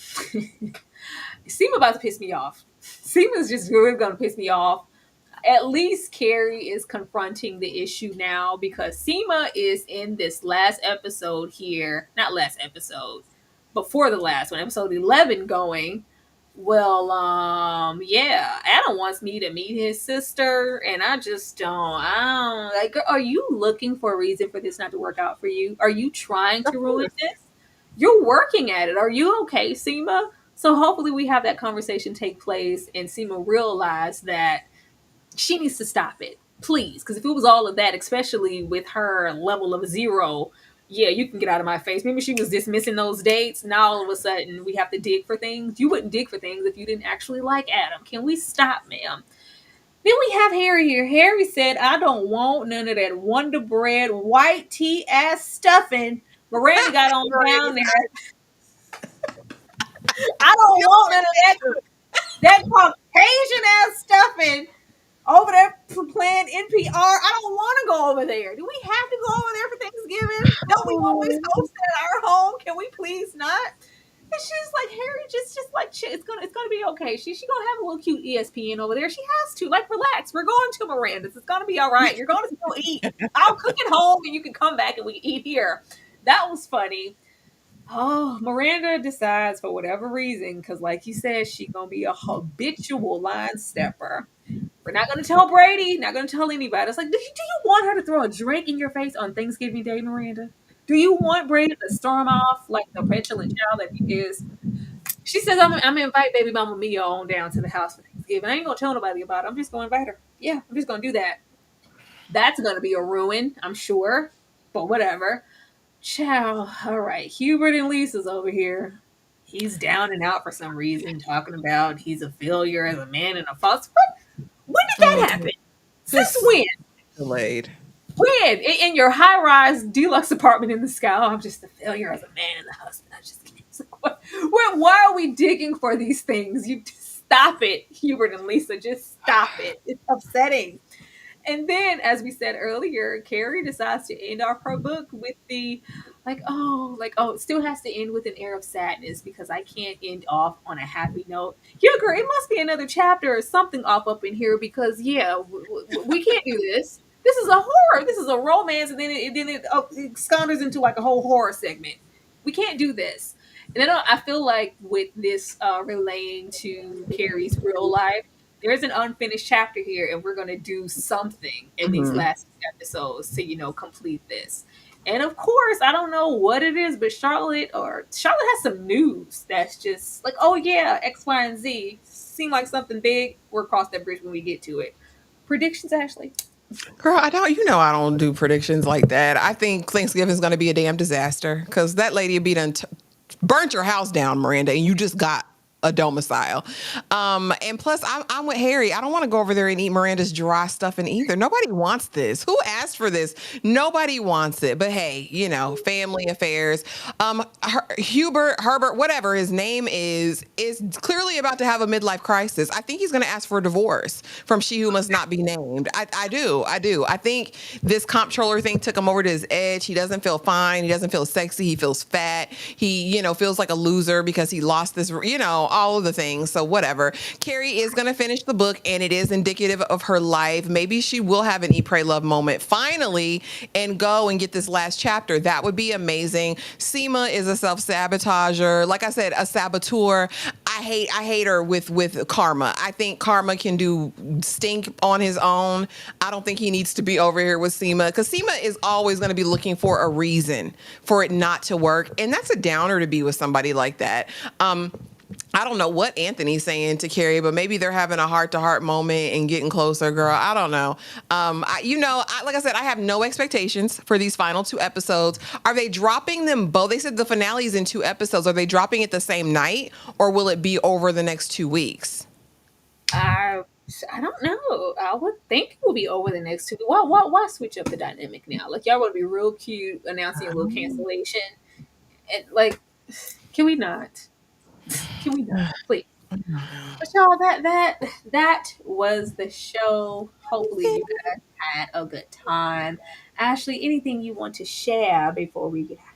Seema about to piss me off. Seema's just really gonna piss me off. At least Carrie is confronting the issue now because Seema is in this last episode here. Not last episode, before the last one, episode 11 going. Well, yeah, Adam wants me to meet his sister, and I don't like. Are you looking for a reason for this not to work out for you? Are you trying to ruin this? You're working at it. Are you okay, Seema? So hopefully we have that conversation take place, and Seema realize that she needs to stop it, please. Because if it was all of that, especially with her level of zero, yeah, you can get out of my face. Remember, she was dismissing those dates. Now all of a sudden, we have to dig for things. You wouldn't dig for things if you didn't actually like Adam. Can we stop, ma'am? Then we have Harry here. Harry said, I don't want none of that Wonder Bread white tea ass stuffing Miranda got on down there. I don't want none of that Caucasian ass stuffing over there playing NPR. I don't want to go over there. Do we have to go over there for Thanksgiving? Don't we always host at our home? Can we please not? And she's like, Harry, just like it's gonna be okay. She's gonna have a little cute ESPN over there. She has to. Like, relax. We're going to Miranda's. It's gonna be all right. You're gonna still eat. I'll cook at home and you can come back and we can eat here. That was funny. Oh, Miranda decides for whatever reason, because like you said, she's gonna be a habitual line stepper. We're not gonna tell Brady, not gonna tell anybody. It's like, do you want her to throw a drink in your face on Thanksgiving Day, Miranda? Do you want Brady to storm off like the petulant child that he is? She says, I'm gonna invite baby mama Mia on down to the house for Thanksgiving. Thanksgiving. I ain't gonna tell nobody about it. I'm just gonna invite her. Yeah, I'm just gonna do that. That's gonna be a ruin, I'm sure. But whatever. Ciao. All right. Hubert and Lisa's over here. He's down and out for some reason, talking about he's a failure as a man and a foster. What? When did that happen? Since Just when? delayed. When? In your high rise deluxe apartment in the sky. Oh, I'm just a failure as a man and a husband. I just can't. It's like, why are we digging for these things? You just stop it, Hubert and Lisa. Just stop it. It's upsetting. And then, as we said earlier, Carrie decides to end off her book with the it still has to end with an air of sadness because I can't end off on a happy note. Huger, it must be another chapter or something off up in here because we can't do this. This is a horror. This is a romance, and then it scounders into like a whole horror segment. We can't do this. And then I feel like with this relaying to Carrie's real life, there's an unfinished chapter here, and we're gonna do something in these Mhm. last episodes to complete this. And of course, I don't know what it is, but Charlotte has some news that's just like, oh yeah, X, Y, and Z seem like something big. We'll cross that bridge when we get to it. Predictions, Ashley. Girl, I don't do predictions like that. I think Thanksgiving's going to be a damn disaster because that lady be done burnt your house down, Miranda, and you just got a domicile. And plus, I'm with Harry. I don't want to go over there and eat Miranda's dry stuffing either. Nobody wants this. Who asked for this? Nobody wants it. But hey, family affairs. Herbert, whatever his name is clearly about to have a midlife crisis. I think he's going to ask for a divorce from She Who Must Not Be Named. I do. I think this comptroller thing took him over to his edge. He doesn't feel fine. He doesn't feel sexy. He feels fat. He, feels like a loser because he lost this, all of the things. So whatever. Carrie is going to finish the book and it is indicative of her life. Maybe she will have an Eat, Pray, Love moment finally and go and get this last chapter. That would be amazing. Seema is a self-sabotager. Like I said, a saboteur. I hate her with Karma. I think Karma can do stink on his own. I don't think he needs to be over here with Seema because Seema is always going to be looking for a reason for it not to work. And that's a downer to be with somebody like that. I don't know what Anthony's saying to Carrie, but maybe they're having a heart-to-heart moment and getting closer, girl. I don't know. Like I said, I have no expectations for these final two episodes. Are they dropping them both? They said the finale is in 2 episodes. Are they dropping it the same night, or will it be over the next 2 weeks? I I don't know. I would think it will be over the next 2 weeks. Why switch up the dynamic now? Like y'all want to be real cute, announcing a little cancellation, and like, can we not? Can we not, please? But y'all, that was the show. Hopefully, you guys had a good time. Ashley, anything you want to share before we get out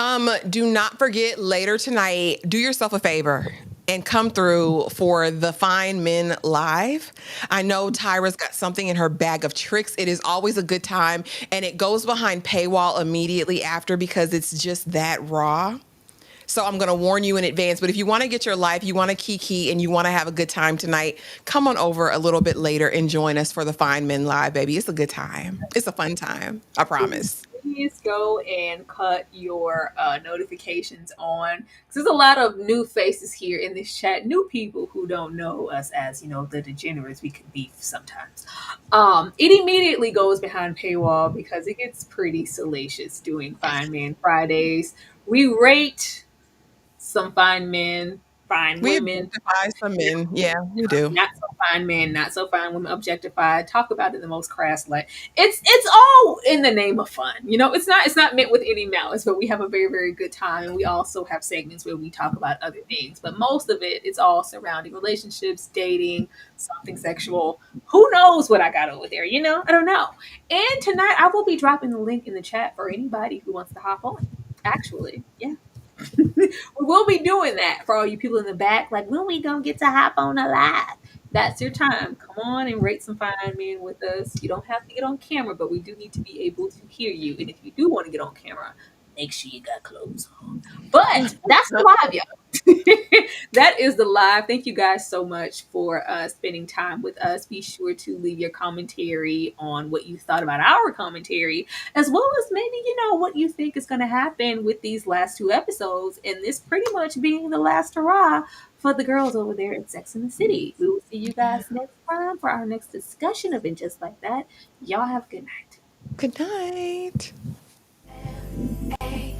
of here? Do not forget later tonight, do yourself a favor and come through for the Fine Men Live. I know Tyra's got something in her bag of tricks. It is always a good time, and it goes behind paywall immediately after because it's just that raw. So I'm going to warn you in advance. But if you want to get your life, you want to kiki, and you want to have a good time tonight, come on over a little bit later and join us for the Fine Men Live, baby. It's a good time. It's a fun time. I promise. Please go and cut your notifications on because there's a lot of new faces here in this chat, new people who don't know us as the degenerates we can be sometimes. It immediately goes behind paywall because it gets pretty salacious doing Fine Man Fridays. We rate some fine men, fine We women, objectify some men. Yeah, we do. not so fine men, not so fine women, objectified. Talk about it in the most crass light. It's all in the name of fun. It's not meant with any malice, but we have a very, very good time, and we also have segments where we talk about other things. But most of it is all surrounding relationships, dating, something sexual. Who knows what I got over there? I don't know. And tonight I will be dropping the link in the chat for anybody who wants to hop on. Actually, yeah. We will be doing that for all you people in the back. Like, when we gonna get to hop on a live? That's your time. Come on and rate some fine men with us. You don't have to get on camera, but we do need to be able to hear you. And if you do want to get on camera, make sure you got clothes on. But that's the live, y'all. That is the live. Thank you guys so much for spending time with us. Be sure to leave your commentary on what you thought about our commentary, as well as maybe, what you think is going to happen with these last two episodes, and this pretty much being the last hurrah for the girls over there at Sex in the City. We will see you guys next time for our next discussion of it just like that. Y'all have a good night. Good night.